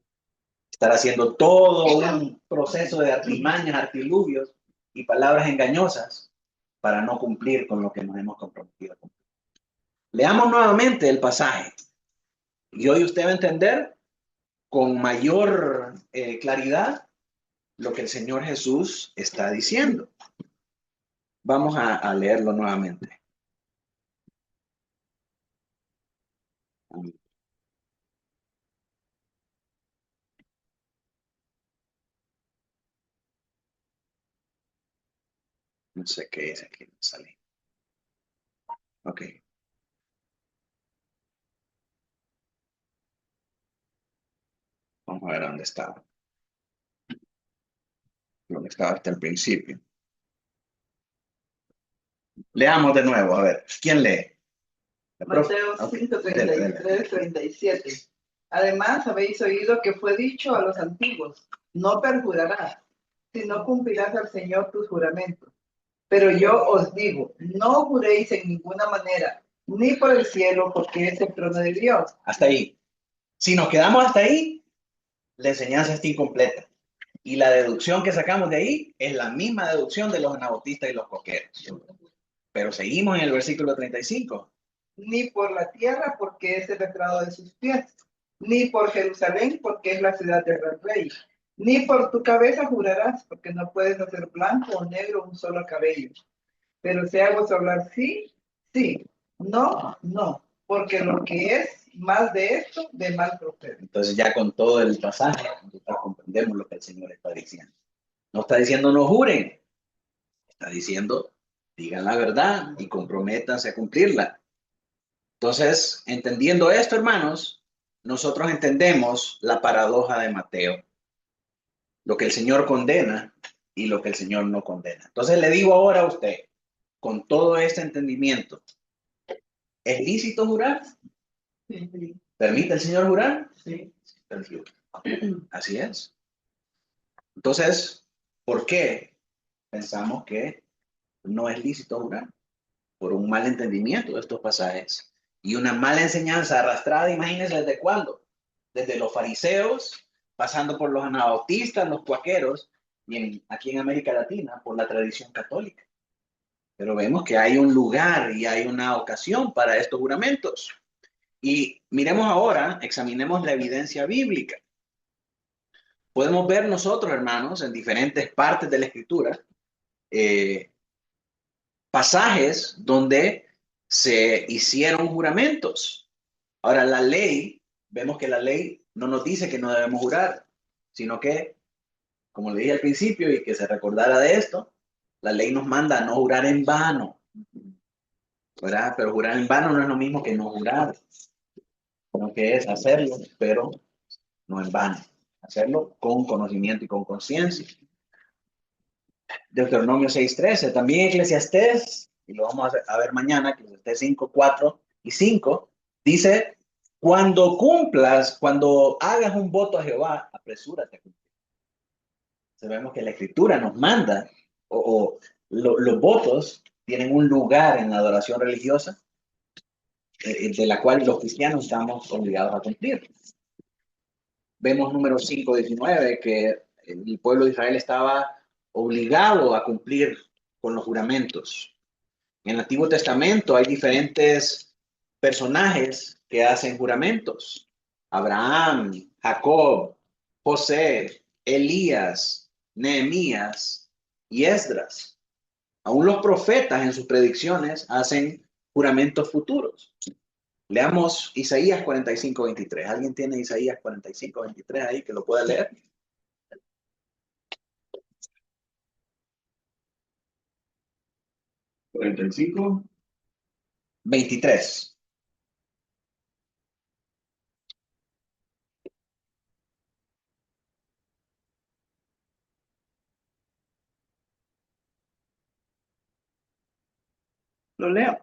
estar haciendo todo un proceso de artimañas, artilugios y palabras engañosas para no cumplir con lo que nos hemos comprometido a cumplir. Leamos nuevamente el pasaje y hoy usted va a entender con mayor claridad lo que el Señor Jesús está diciendo. Vamos a leerlo nuevamente. No sé qué es aquí, sale. Ok. Vamos a ver dónde estaba. Dónde estaba hasta el principio. Leamos de nuevo, a ver. ¿Quién lee? Mateo 5, 33, 37. Además, habéis oído que fue dicho a los antiguos, no perjurarás, sino cumplirás al Señor tus juramentos. Pero yo os digo, no juréis en ninguna manera, ni por el cielo, porque es el trono de Dios. Hasta ahí. Si nos quedamos hasta ahí, la enseñanza está incompleta. Y la deducción que sacamos de ahí es la misma deducción de los anabautistas y los coqueros. Pero seguimos en el versículo 35. Ni por la tierra, porque es el estrado de sus pies, ni por Jerusalén, porque es la ciudad del rey, ni por tu cabeza jurarás, porque no puedes hacer blanco o negro un solo cabello. Pero si hago hablar sí, sí, no, no, porque lo que es más de esto, de mal procede. Entonces ya con todo el pasaje, nosotros comprendemos lo que el Señor está diciendo. No está diciendo no juren, está diciendo Digan la verdad y comprométanse a cumplirla. Entonces, entendiendo esto, hermanos, nosotros entendemos la paradoja de Mateo. Lo que el Señor condena y lo que el Señor no condena. Entonces le digo ahora a usted, con todo este entendimiento, ¿es lícito jurar? Sí. ¿Permite el Señor jurar? Sí. Así es. Entonces, ¿por qué pensamos que no es lícito jurar? Por un mal entendimiento de estos pasajes y una mala enseñanza arrastrada, imagínense desde cuándo, desde los fariseos, pasando por los anabautistas, los cuaqueros, y aquí en América Latina, por la tradición católica. Pero vemos que hay un lugar y hay una ocasión para estos juramentos. Y miremos ahora, examinemos la evidencia bíblica. Podemos ver nosotros, hermanos, en diferentes partes de la Escritura, pasajes donde se hicieron juramentos. Ahora, la ley, vemos que la ley no nos dice que no debemos jurar, sino que, como le dije al principio y que se recordara de esto, la ley nos manda a no jurar en vano, ¿verdad? Pero jurar en vano no es lo mismo que no jurar, sino que es hacerlo, pero no en vano, hacerlo con conocimiento y con conciencia. Deuteronomio 6:13, también Eclesiastés, y lo vamos a ver mañana, Eclesiastés 5:4 y 5, dice, cuando hagas un voto a Jehová, apresúrate a cumplir. Sabemos que la Escritura nos manda, los votos tienen un lugar en la adoración religiosa, de la cual los cristianos estamos obligados a cumplir. Vemos número 5:19, que el pueblo de Israel estaba obligado a cumplir con los juramentos. En el Antiguo Testamento hay diferentes personajes que hacen juramentos. Abraham, Jacob, José, Elías, Nehemías y Esdras. Aún los profetas en sus predicciones hacen juramentos futuros. Leamos Isaías 45:23. ¿Alguien tiene Isaías 45:23 ahí que lo pueda leer? ¿45? 23. Lo leo.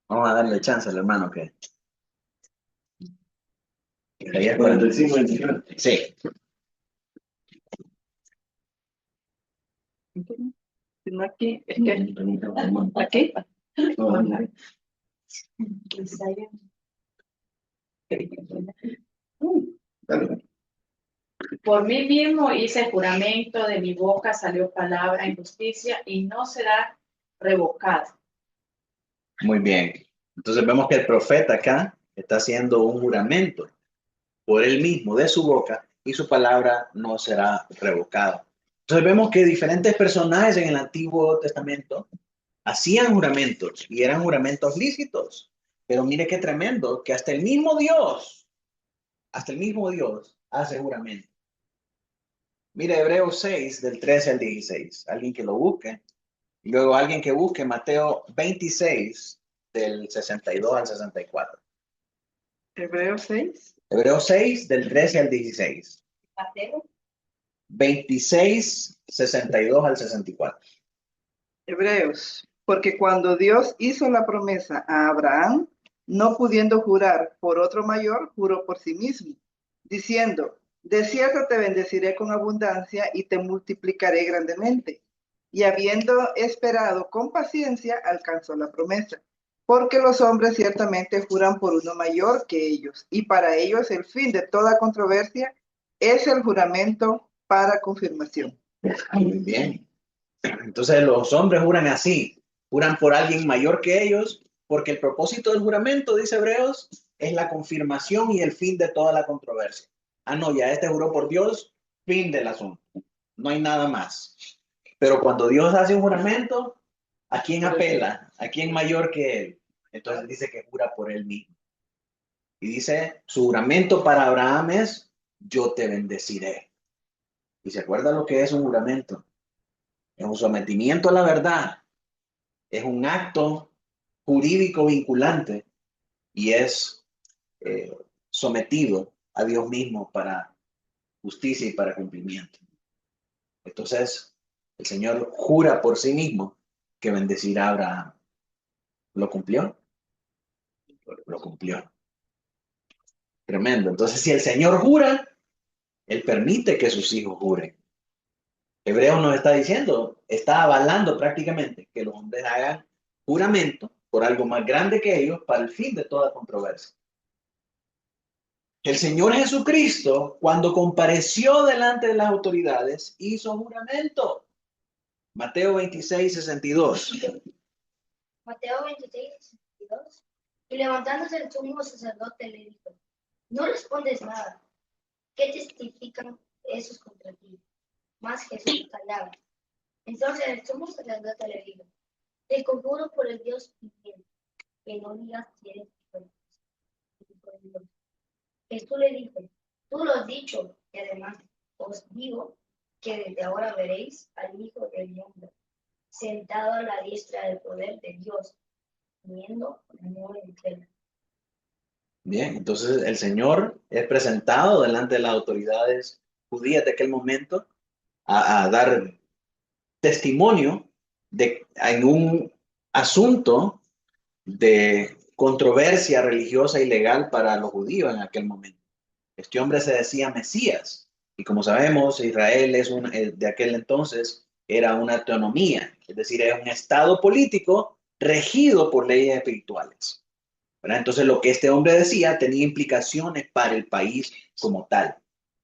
Vamos a darle chance al hermano que... Isaías 45, 23. Sí. No aquí, es que aquí. Dale. Por mí mismo hice juramento, de mi boca salió palabra en justicia y no será revocada. Muy bien. Entonces vemos que el profeta acá está haciendo un juramento por él mismo, de su boca, y su palabra no será revocada. Entonces vemos que diferentes personajes en el Antiguo Testamento hacían juramentos y eran juramentos lícitos. Pero mire qué tremendo, que hasta el mismo Dios hace juramento. Mire Hebreos 6, del 13 al 16. Alguien que lo busque. Y luego alguien que busque Mateo 26, del 62 al 64. Hebreos 6. Hebreos 6, del 13 al 16. Mateo 26, 62 al 64. Hebreos. Porque cuando Dios hizo la promesa a Abraham, no pudiendo jurar por otro mayor, juró por sí mismo, diciendo, de cierto te bendeciré con abundancia y te multiplicaré grandemente. Y habiendo esperado con paciencia, alcanzó la promesa. Porque los hombres ciertamente juran por uno mayor que ellos, y para ellos el fin de toda controversia es el juramento para confirmación. Muy bien. Entonces los hombres juran así, juran por alguien mayor que ellos, porque el propósito del juramento, dice Hebreos, es la confirmación y el fin de toda la controversia. Ah, no, ya este juró por Dios, fin del asunto. No hay nada más. Pero cuando Dios hace un juramento, ¿a quién apela? ¿A quién mayor que él? Entonces dice que jura por él mismo. Y dice, su juramento para Abraham es, yo te bendeciré. ¿Y se acuerda lo que es un juramento? Es un sometimiento a la verdad. Es un acto jurídico vinculante y es sometido a Dios mismo para justicia y para cumplimiento. Entonces, el Señor jura por sí mismo que bendecirá a Abraham. ¿Lo cumplió? Lo cumplió. Tremendo. Entonces, si el Señor jura, Él permite que sus hijos juren. Hebreos nos está diciendo, está avalando prácticamente que los hombres hagan juramento por algo más grande que ellos para el fin de toda controversia. El Señor Jesucristo, cuando compareció delante de las autoridades, hizo juramento. Mateo 26, 62. Mateo 26, 62. Y levantándose el sumo sacerdote le dijo, no respondes nada. ¿Qué testifican esos contra ti? Mas Jesús callaba. Entonces el sumo sacerdote le dijo, te conjuro por el Dios viviente, que no digas que eres Dios. Jesús le dijo, tú lo has dicho, y además os digo que desde ahora veréis al Hijo del Hombre sentado a la diestra del poder de Dios, viniendo con amor en cielo. Bien, entonces el Señor es presentado delante de las autoridades judías de aquel momento a dar testimonio en un asunto de controversia religiosa y legal para los judíos en aquel momento. Este hombre se decía Mesías, y como sabemos, Israel de aquel entonces era una autonomía, es decir, era un estado político regido por leyes espirituales. ¿Verdad? Entonces, lo que este hombre decía tenía implicaciones para el país como tal.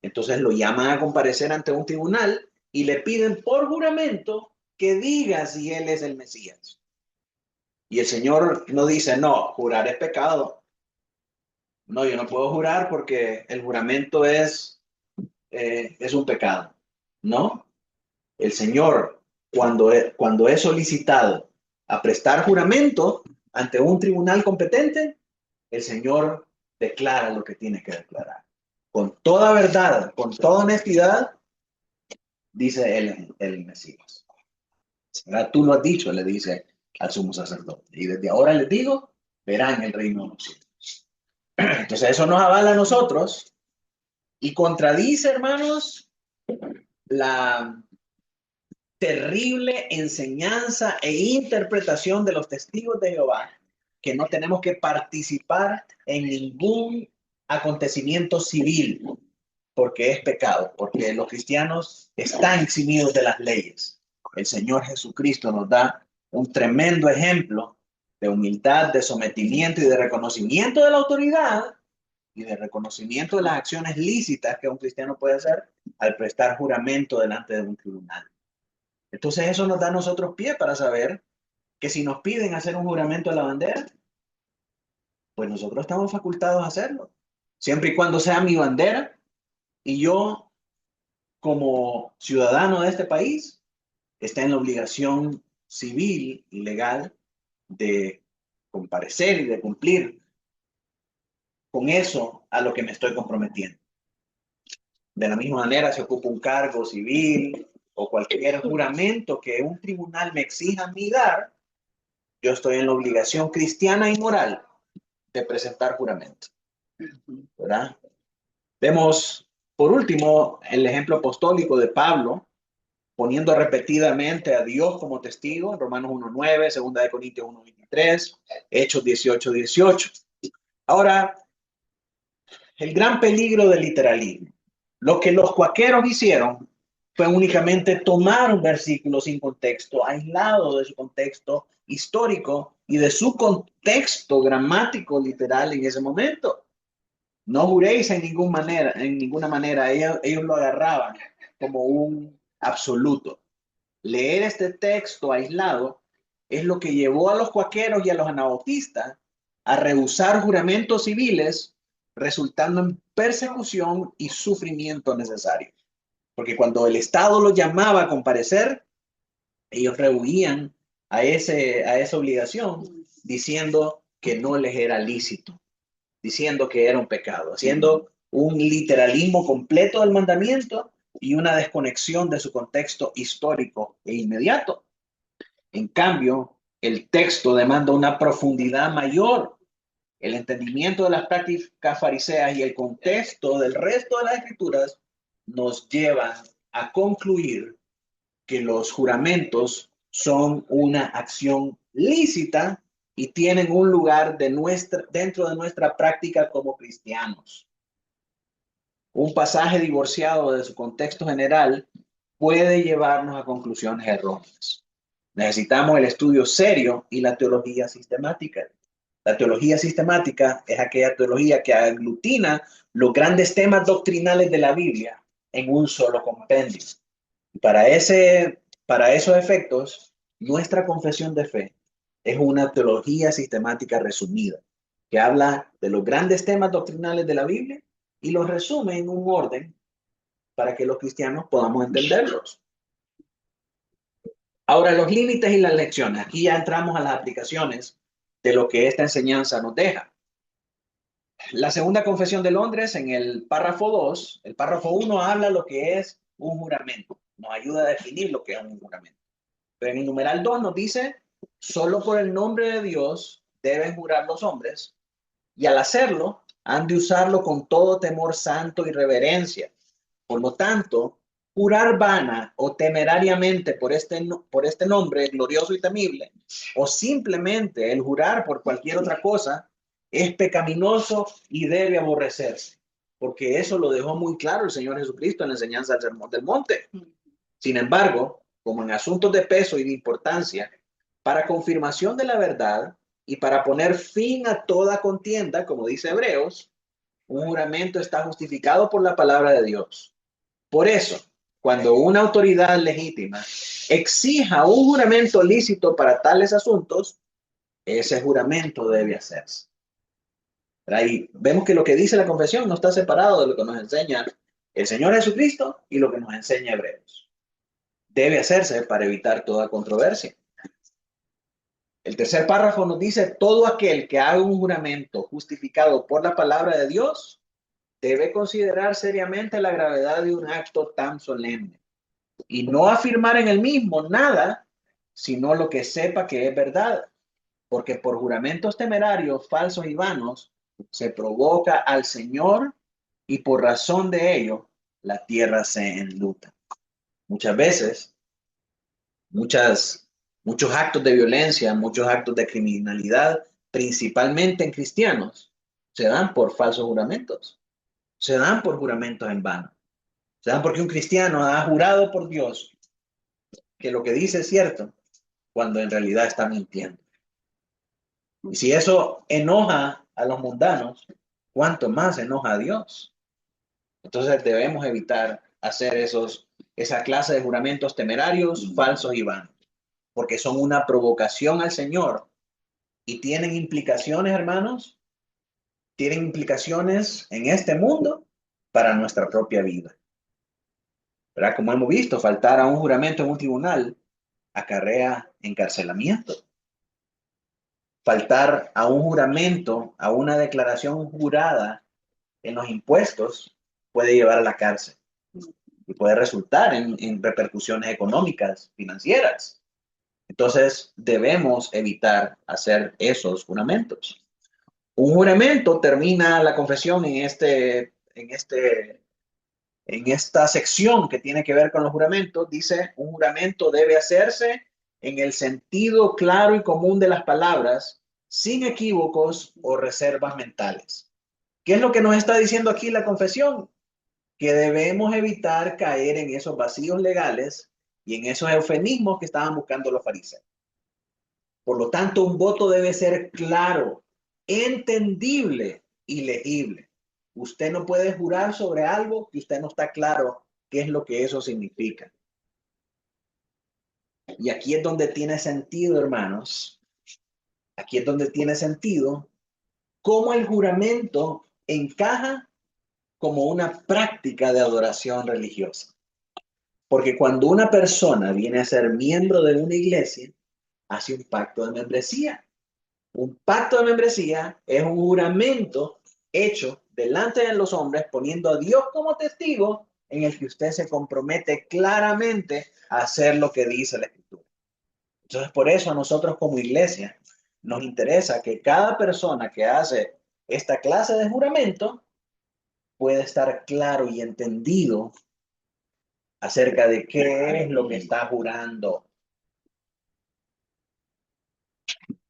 Entonces, lo llaman a comparecer ante un tribunal y le piden por juramento que diga si él es el Mesías. Y el Señor no dice, no, jurar es pecado. No, yo no puedo jurar porque el juramento es un pecado. No, el Señor, cuando es solicitado a prestar juramento ante un tribunal competente, el Señor declara lo que tiene que declarar. Con toda verdad, con toda honestidad, dice el Mesías. ¿Verdad? Tú lo has dicho, le dice al sumo sacerdote. Y desde ahora les digo, verán el reino de los cielos. Entonces eso nos avala a nosotros y contradice, hermanos, la terrible enseñanza e interpretación de los testigos de Jehová, que no tenemos que participar en ningún acontecimiento civil, porque es pecado, porque los cristianos están eximidos de las leyes. El Señor Jesucristo nos da un tremendo ejemplo de humildad, de sometimiento y de reconocimiento de la autoridad y de reconocimiento de las acciones lícitas que un cristiano puede hacer al prestar juramento delante de un tribunal. Entonces eso nos da a nosotros pie para saber que si nos piden hacer un juramento a la bandera, pues nosotros estamos facultados a hacerlo, siempre y cuando sea mi bandera y yo, como ciudadano de este país, esté en la obligación civil y legal de comparecer y de cumplir con eso a lo que me estoy comprometiendo. De la misma manera, si ocupo un cargo civil o cualquier juramento que un tribunal me exija a mí dar, yo estoy en la obligación cristiana y moral de presentar juramento. ¿Verdad? Vemos, por último, el ejemplo apostólico de Pablo, poniendo repetidamente a Dios como testigo, en Romanos 1:9, 2 de Corintios 1:23, Hechos 18:18. Ahora, el gran peligro del literalismo. Lo que los cuaqueros hicieron fue únicamente tomar un versículo sin contexto, aislado de su contexto histórico y de su contexto gramático literal en ese momento. No juréis en ninguna manera. Ellos lo agarraban como un absoluto. Leer este texto aislado es lo que llevó a los cuaqueros y a los anabautistas a rehusar juramentos civiles, resultando en persecución y sufrimiento necesario. Porque cuando el Estado los llamaba a comparecer, ellos rehuían a esa obligación, diciendo que no les era lícito, diciendo que era un pecado, haciendo un literalismo completo del mandamiento y una desconexión de su contexto histórico e inmediato. En cambio, el texto demanda una profundidad mayor. El entendimiento de las prácticas fariseas y el contexto del resto de las escrituras nos llevan a concluir que los juramentos son una acción lícita y tienen un lugar dentro de nuestra práctica como cristianos. Un pasaje divorciado de su contexto general puede llevarnos a conclusiones erróneas. Necesitamos el estudio serio y la teología sistemática. La teología sistemática es aquella teología que aglutina los grandes temas doctrinales de la Biblia en un solo compendio. Para esos efectos, nuestra confesión de fe es una teología sistemática resumida, que habla de los grandes temas doctrinales de la Biblia y los resume en un orden para que los cristianos podamos entenderlos. Ahora, los límites y las lecciones. Aquí ya entramos a las aplicaciones de lo que esta enseñanza nos deja. La segunda confesión de Londres, en el párrafo 2, el párrafo 1 habla lo que es un juramento. Nos ayuda a definir lo que es un juramento. Pero en el numeral 2 nos dice, solo por el nombre de Dios deben jurar los hombres, y al hacerlo, han de usarlo con todo temor santo y reverencia. Por lo tanto, jurar vana o temerariamente por este nombre glorioso y temible, o simplemente el jurar por cualquier otra cosa, es pecaminoso y debe aborrecerse, porque eso lo dejó muy claro el Señor Jesucristo en la enseñanza del Sermón del Monte. Sin embargo, como en asuntos de peso y de importancia, para confirmación de la verdad y para poner fin a toda contienda, como dice Hebreos, un juramento está justificado por la palabra de Dios. Por eso, cuando una autoridad legítima exija un juramento lícito para tales asuntos, ese juramento debe hacerse. Ahí vemos que lo que dice la confesión no está separado de lo que nos enseña el Señor Jesucristo y lo que nos enseña Hebreos. Debe hacerse para evitar toda controversia. El tercer párrafo nos dice, todo aquel que haga un juramento justificado por la palabra de Dios debe considerar seriamente la gravedad de un acto tan solemne y no afirmar en el mismo nada, sino lo que sepa que es verdad, porque por juramentos temerarios, falsos y vanos, se provoca al Señor y por razón de ello la tierra se enluta. Muchas veces, muchos actos de violencia, muchos actos de criminalidad, principalmente en cristianos, se dan por falsos juramentos, se dan por juramentos en vano, se dan porque un cristiano ha jurado por Dios que lo que dice es cierto, cuando en realidad está mintiendo. Y si eso enoja a los mundanos, ¿cuánto más enoja a Dios? Entonces debemos evitar hacer esa clase de juramentos temerarios, falsos y vanos, porque son una provocación al Señor y tienen implicaciones, hermanos, tienen implicaciones en este mundo para nuestra propia vida. ¿Verdad? Como hemos visto, faltar a un juramento en un tribunal acarrea encarcelamiento. Faltar a un juramento, a una declaración jurada en los impuestos, puede llevar a la cárcel y puede resultar en repercusiones económicas, financieras. Entonces, debemos evitar hacer esos juramentos. Un juramento termina la confesión en esta sección que tiene que ver con los juramentos. Dice, un juramento debe hacerse en el sentido claro y común de las palabras, sin equívocos o reservas mentales. ¿Qué es lo que nos está diciendo aquí la confesión? Que debemos evitar caer en esos vacíos legales y en esos eufemismos que estaban buscando los fariseos. Por lo tanto, un voto debe ser claro, entendible y legible. Usted no puede jurar sobre algo que usted no está claro qué es lo que eso significa. Y aquí es donde tiene sentido, hermanos. Aquí es donde tiene sentido cómo el juramento encaja como una práctica de adoración religiosa. Porque cuando una persona viene a ser miembro de una iglesia, hace un pacto de membresía. Un pacto de membresía es un juramento hecho delante de los hombres, poniendo a Dios como testigo en el que usted se compromete claramente a hacer lo que dice la Escritura. Entonces, por eso a nosotros como iglesia nos interesa que cada persona que hace esta clase de juramento pueda estar claro y entendido acerca de qué es lo que está jurando.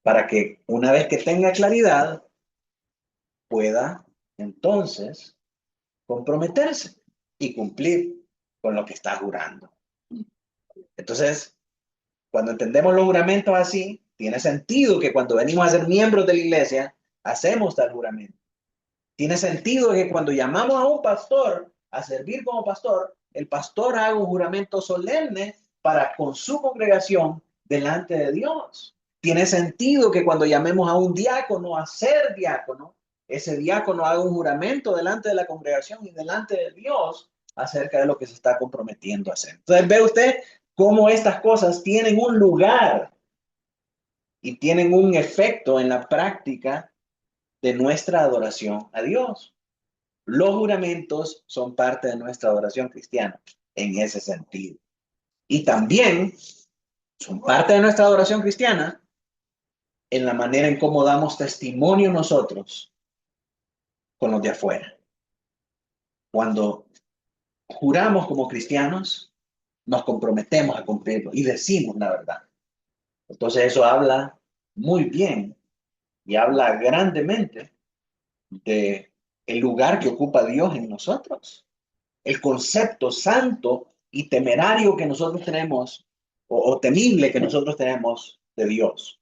Para que una vez que tenga claridad, pueda entonces comprometerse y cumplir con lo que está jurando. Entonces, cuando entendemos los juramentos así, tiene sentido que cuando venimos a ser miembros de la iglesia, hacemos tal juramento. Tiene sentido que cuando llamamos a un pastor a servir como pastor, el pastor haga un juramento solemne para con su congregación delante de Dios. Tiene sentido que cuando llamemos a un diácono a ser diácono, ese diácono haga un juramento delante de la congregación y delante de Dios acerca de lo que se está comprometiendo a hacer. Entonces, ve usted cómo estas cosas tienen un lugar y tienen un efecto en la práctica de nuestra adoración a Dios. Los juramentos son parte de nuestra adoración cristiana en ese sentido. Y también son parte de nuestra adoración cristiana en la manera en cómo damos testimonio nosotros con los de afuera. Cuando juramos como cristianos, nos comprometemos a cumplirlo y decimos la verdad. Entonces eso habla muy bien y habla grandemente de el lugar que ocupa Dios en nosotros, el concepto santo y temerario que nosotros tenemos, o temible que nosotros tenemos de Dios.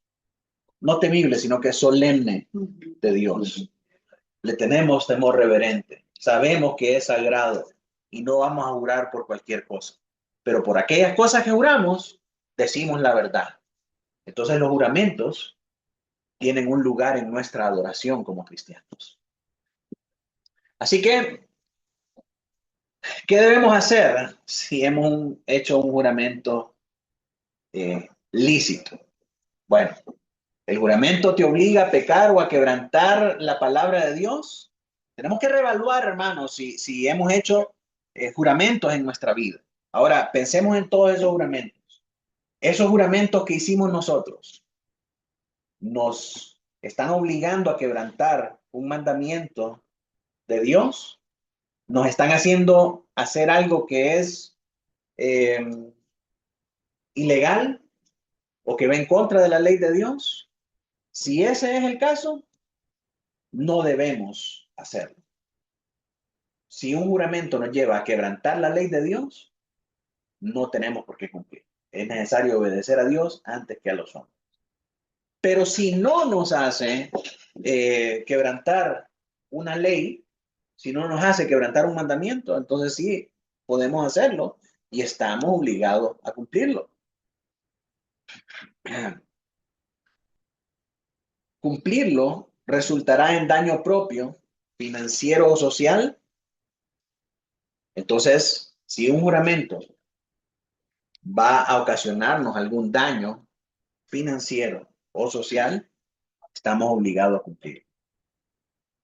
No temible, sino que solemne de Dios. Le tenemos temor reverente. Sabemos que es sagrado y no vamos a jurar por cualquier cosa. Pero por aquellas cosas que juramos, decimos la verdad. Entonces los juramentos tienen un lugar en nuestra adoración como cristianos. Así que, ¿qué debemos hacer si hemos hecho un juramento lícito? Bueno, ¿el juramento te obliga a pecar o a quebrantar la palabra de Dios? Tenemos que reevaluar, hermanos, si hemos hecho juramentos en nuestra vida. Ahora, pensemos en todos esos juramentos. Esos juramentos que hicimos nosotros nos están obligando a quebrantar un mandamiento de Dios. Nos están haciendo hacer algo que es ilegal o que va en contra de la ley de Dios. Si ese es el caso, no debemos hacerlo. Si un juramento nos lleva a quebrantar la ley de Dios, no tenemos por qué cumplir. Es necesario obedecer a Dios antes que a los hombres. Pero si no nos hace quebrantar una ley, si no nos hace quebrantar un mandamiento, entonces sí podemos hacerlo y estamos obligados a cumplirlo. Cumplirlo resultará en daño propio, financiero o social. Entonces, si un juramento va a ocasionarnos algún daño financiero o social, estamos obligados a cumplir.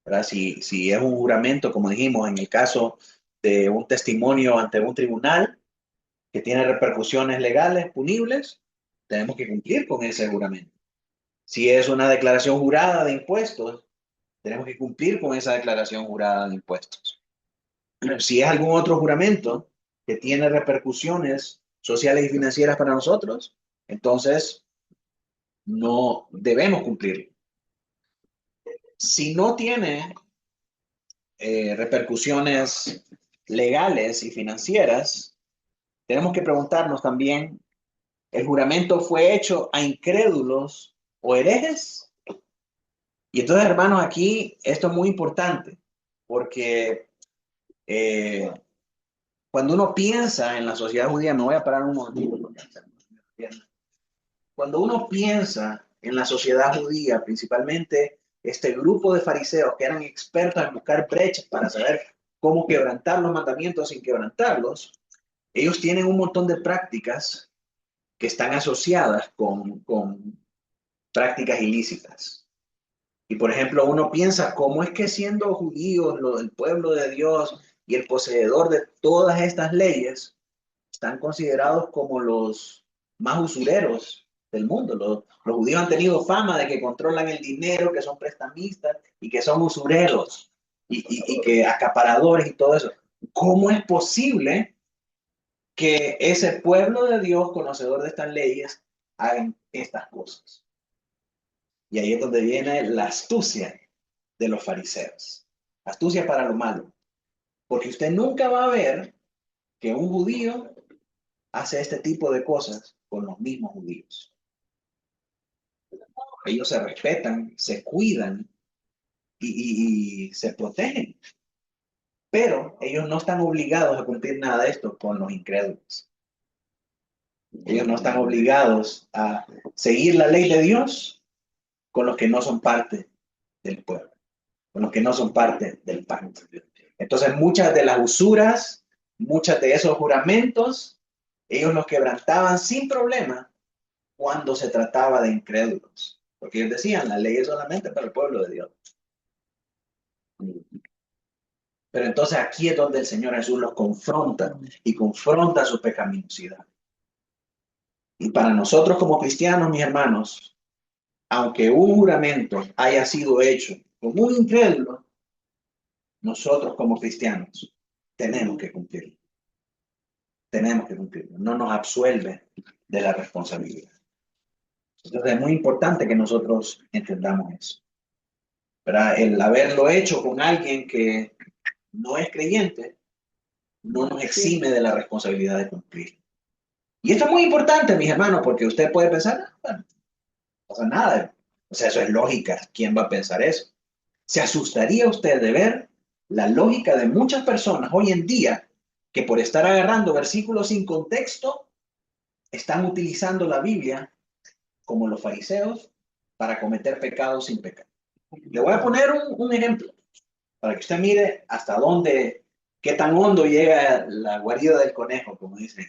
¿Verdad? Si es un juramento, como dijimos, en el caso de un testimonio ante un tribunal que tiene repercusiones legales punibles, tenemos que cumplir con ese juramento. Si es una declaración jurada de impuestos, tenemos que cumplir con esa declaración jurada de impuestos. Si es algún otro juramento que tiene repercusiones sociales y financieras para nosotros, entonces no debemos cumplirlo. Si no tiene repercusiones legales y financieras, tenemos que preguntarnos también, ¿el juramento fue hecho a incrédulos o herejes? Y entonces, hermanos, aquí esto es muy importante, porque cuando uno piensa en la sociedad judía, me voy a parar un momentito. Cuando uno piensa en la sociedad judía, principalmente este grupo de fariseos que eran expertos en buscar brechas para saber cómo quebrantar los mandamientos sin quebrantarlos, ellos tienen un montón de prácticas que están asociadas con prácticas ilícitas. Y por ejemplo, uno piensa, ¿cómo es que siendo judíos, el pueblo de Dios, y el poseedor de todas estas leyes están considerados como los más usureros del mundo. Los judíos han tenido fama de que controlan el dinero, que son prestamistas y que son usureros y que acaparadores y todo eso. ¿Cómo es posible que ese pueblo de Dios, conocedor de estas leyes, hagan estas cosas? Y ahí es donde viene la astucia de los fariseos. Astucia para lo malo. Porque usted nunca va a ver que un judío hace este tipo de cosas con los mismos judíos. Ellos se respetan, se cuidan y se protegen. Pero ellos no están obligados a cumplir nada de esto con los incrédulos. Ellos no están obligados a seguir la ley de Dios con los que no son parte del pueblo, con los que no son parte del pacto. Entonces, muchas de las usuras, muchas de esos juramentos, ellos los quebrantaban sin problema cuando se trataba de incrédulos. Porque ellos decían, la ley es solamente para el pueblo de Dios. Pero entonces aquí es donde el Señor Jesús los confronta y confronta su pecaminosidad. Y para nosotros como cristianos, mis hermanos, aunque un juramento haya sido hecho con un incrédulo, nosotros como cristianos tenemos que cumplirlo. Tenemos que cumplirlo. No nos absuelve de la responsabilidad. Entonces es muy importante que nosotros entendamos eso. ¿Verdad? El haberlo hecho con alguien que no es creyente no nos exime de la responsabilidad de cumplir. Y esto es muy importante, mis hermanos, porque usted puede pensar, bueno, no pasa nada. O sea, eso es lógica. ¿Quién va a pensar eso? ¿Se asustaría usted de ver la lógica de muchas personas hoy en día que por estar agarrando versículos sin contexto están utilizando la Biblia como los fariseos para cometer pecados sin pecado? Le voy a poner un ejemplo para que usted mire hasta dónde, qué tan hondo llega la guarida del conejo, como dicen.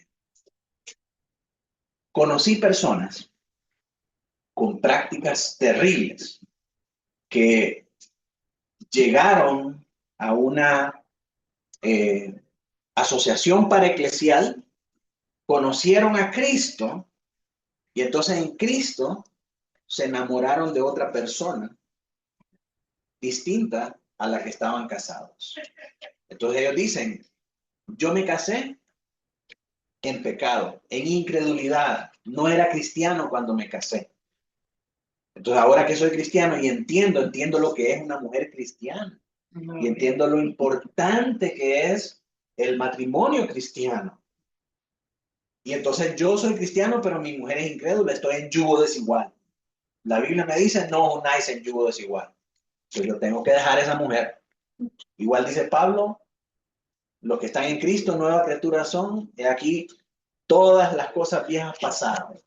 Conocí personas con prácticas terribles que llegaron a una asociación paraeclesial, conocieron a Cristo y entonces en Cristo se enamoraron de otra persona distinta a la que estaban casados. Entonces ellos dicen, yo me casé en pecado, en incredulidad, no era cristiano cuando me casé. Entonces ahora que soy cristiano y entiendo lo que es una mujer cristiana y entiendo lo importante que es el matrimonio cristiano. Y entonces yo soy cristiano, pero mi mujer es incrédula, estoy en yugo desigual. La Biblia me dice, no unáis en yugo desigual. Entonces yo tengo que dejar a esa mujer. Igual dice Pablo, los que están en Cristo, nueva criatura son, y aquí todas las cosas viejas pasaron.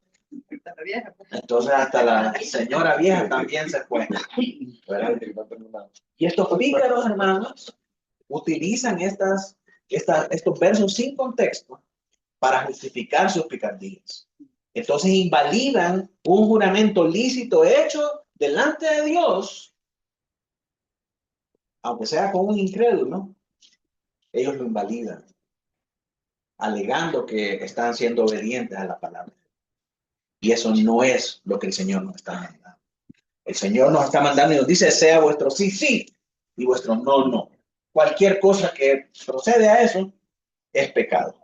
Entonces hasta la señora vieja también se fue. ¿Verdad? Y estos pícaros, hermanos, utilizan estos versos sin contexto para justificar sus picardías. Entonces invalidan un juramento lícito hecho delante de Dios, aunque sea con un incrédulo, ellos lo invalidan, alegando que están siendo obedientes a la palabra. Y eso no es lo que el Señor nos está mandando. El Señor nos está mandando y nos dice, sea vuestro sí, sí, y vuestro no, no. Cualquier cosa que procede a eso es pecado.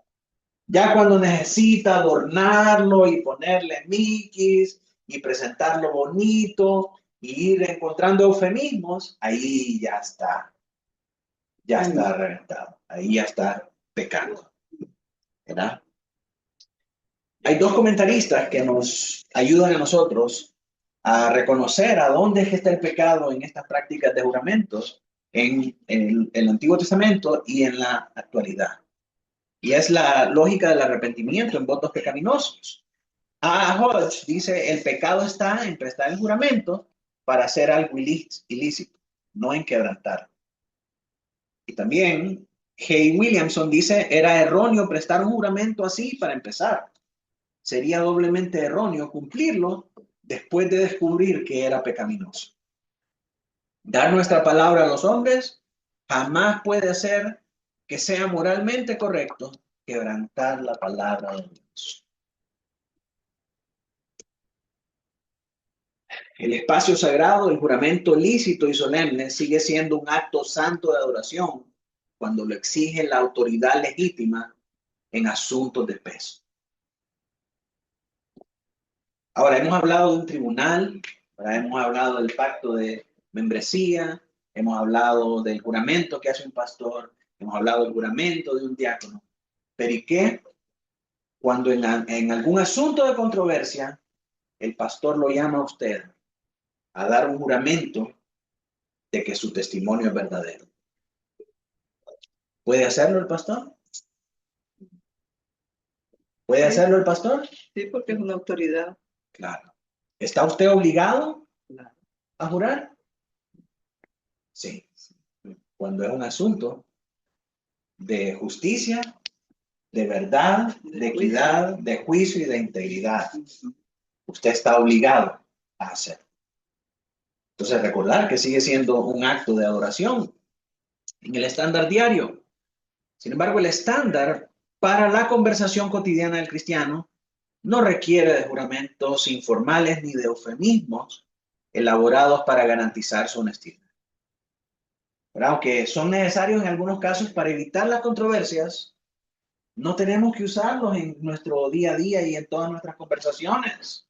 Ya cuando necesita adornarlo y ponerle miquis y presentarlo bonito y ir encontrando eufemismos, ahí ya está reventado, ahí ya está pecando, ¿verdad? Hay dos comentaristas que nos ayudan a nosotros a reconocer a dónde es que está el pecado en estas prácticas de juramentos en el Antiguo Testamento y en la actualidad. Y es la lógica del arrepentimiento en votos pecaminosos. A. Hodge dice, el pecado está en prestar el juramento para hacer algo ilícito, no en quebrantar. Y también Hay Williamson dice, era erróneo prestar un juramento así para empezar. Sería doblemente erróneo cumplirlo después de descubrir que era pecaminoso. Dar nuestra palabra a los hombres jamás puede ser que sea moralmente correcto quebrantar la palabra de Dios. El espacio sagrado, el juramento lícito y solemne sigue siendo un acto santo de adoración cuando lo exige la autoridad legítima en asuntos de peso. Ahora, hemos hablado de un tribunal, ahora hemos hablado del pacto de membresía, hemos hablado del juramento que hace un pastor, hemos hablado del juramento de un diácono. Pero ¿y qué cuando en algún asunto de controversia el pastor lo llama a usted a dar un juramento de que su testimonio es verdadero? ¿Puede hacerlo el pastor? ¿Puede hacerlo el pastor? Sí, porque es una autoridad. Claro. ¿Está usted obligado a jurar? Sí. Cuando es un asunto de justicia, de verdad, de equidad, de juicio y de integridad, usted está obligado a hacerlo. Entonces, recordar que sigue siendo un acto de adoración en el estándar diario. Sin embargo, el estándar para la conversación cotidiana del cristiano no requiere de juramentos informales ni de eufemismos elaborados para garantizar su honestidad. Pero aunque son necesarios en algunos casos para evitar las controversias, no tenemos que usarlos en nuestro día a día y en todas nuestras conversaciones.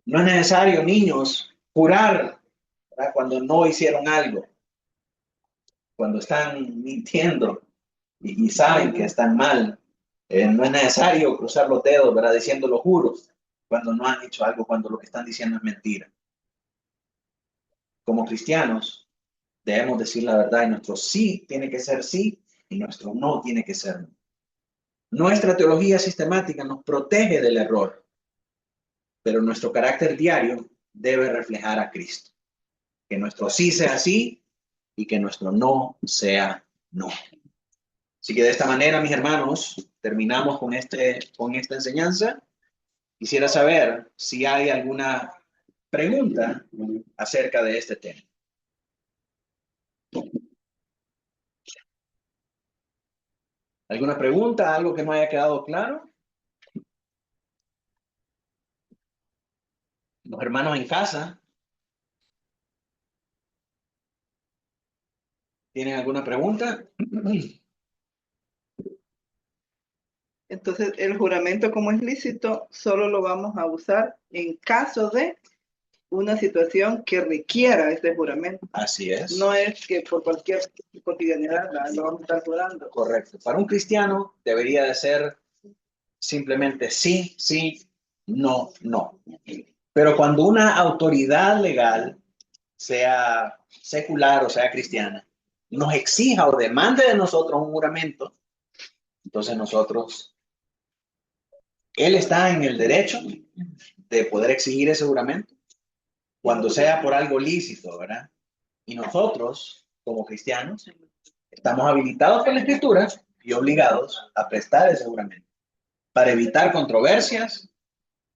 No es necesario, niños, jurar, ¿verdad?, cuando no hicieron algo, cuando están mintiendo y saben que están mal. No es necesario cruzar los dedos, ¿verdad?, diciendo lo juro, cuando no han hecho algo, cuando lo que están diciendo es mentira. Como cristianos, debemos decir la verdad y nuestro sí tiene que ser sí y nuestro no tiene que ser no. Nuestra teología sistemática nos protege del error, pero nuestro carácter diario debe reflejar a Cristo. Que nuestro sí sea sí y que nuestro no sea no. Así que de esta manera, mis hermanos, terminamos con esta enseñanza. Quisiera saber si hay alguna pregunta acerca de este tema. ¿Alguna pregunta? ¿Algo que no haya quedado claro? Los hermanos en casa, ¿tienen alguna pregunta? Entonces, el juramento como es lícito, solo lo vamos a usar en caso de una situación que requiera ese juramento. Así es. No es que por cualquier cotidianidad lo vamos a estar jurando. Correcto. Para un cristiano debería de ser simplemente sí, sí, no, no. Pero cuando una autoridad legal, sea secular o sea cristiana, nos exija o demande de nosotros un juramento, entonces él está en el derecho de poder exigir ese juramento cuando sea por algo lícito, ¿verdad? Y nosotros, como cristianos, estamos habilitados por la Escritura y obligados a prestar ese juramento para evitar controversias,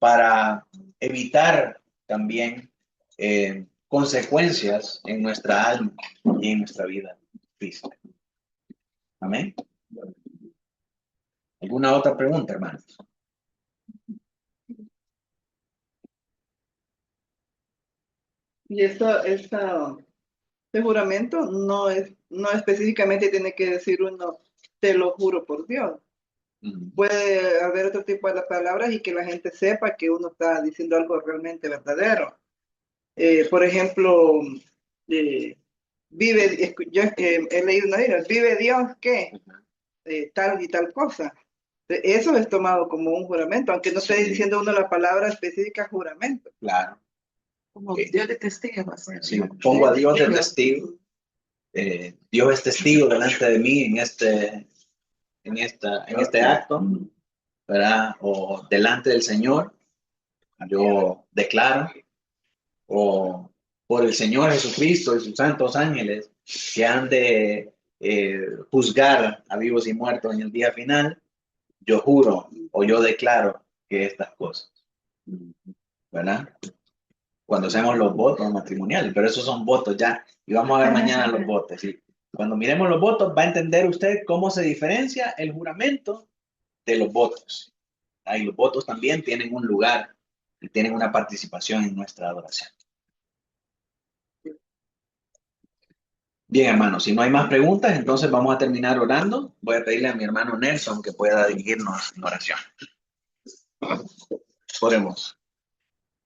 para evitar también consecuencias en nuestra alma y en nuestra vida física. Amén. ¿Alguna otra pregunta, hermanos? Y este juramento no específicamente tiene que decir uno, te lo juro por Dios. Puede haber otro tipo de palabras y que la gente sepa que uno está diciendo algo realmente verdadero. Por ejemplo, yo he leído una Biblia, vive Dios que tal y tal cosa. Eso es tomado como un juramento, aunque no esté diciendo uno la palabra específica juramento. Claro. Como Dios de testigo. Sí, pongo a Dios de testigo. Dios es testigo delante de mí en este acto, ¿verdad? O delante del Señor, yo declaro, o por el Señor Jesucristo y sus santos ángeles que han de juzgar a vivos y muertos en el día final, yo juro o yo declaro que estas cosas, ¿verdad? Cuando hacemos los votos matrimoniales, pero esos son votos ya, y vamos a ver mañana los votos, ¿sí? Cuando miremos los votos, va a entender usted cómo se diferencia el juramento de los votos. Ahí los votos también tienen un lugar y tienen una participación en nuestra adoración. Bien, hermanos, si no hay más preguntas, entonces vamos a terminar orando. Voy a pedirle a mi hermano Nelson que pueda dirigirnos en oración. Oremos.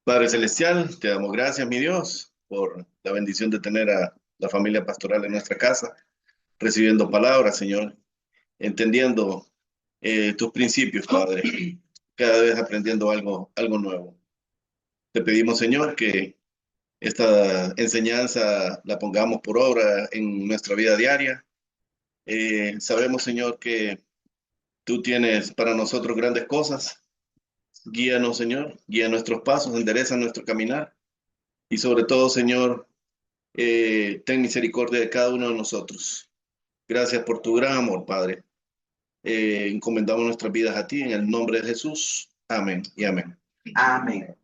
Padre Celestial, te damos gracias, mi Dios, por la bendición de tener a la familia pastoral en nuestra casa, recibiendo palabras, Señor, entendiendo tus principios, Padre, cada vez aprendiendo algo nuevo. Te pedimos, Señor, que esta enseñanza la pongamos por obra en nuestra vida diaria. Sabemos, Señor, que tú tienes para nosotros grandes cosas. Guíanos, Señor, guía nuestros pasos, endereza nuestro caminar. Y sobre todo, Señor, ten misericordia de cada uno de nosotros. Gracias por tu gran amor, Padre. Encomendamos nuestras vidas a ti en el nombre de Jesús. Amén y amén. Amén.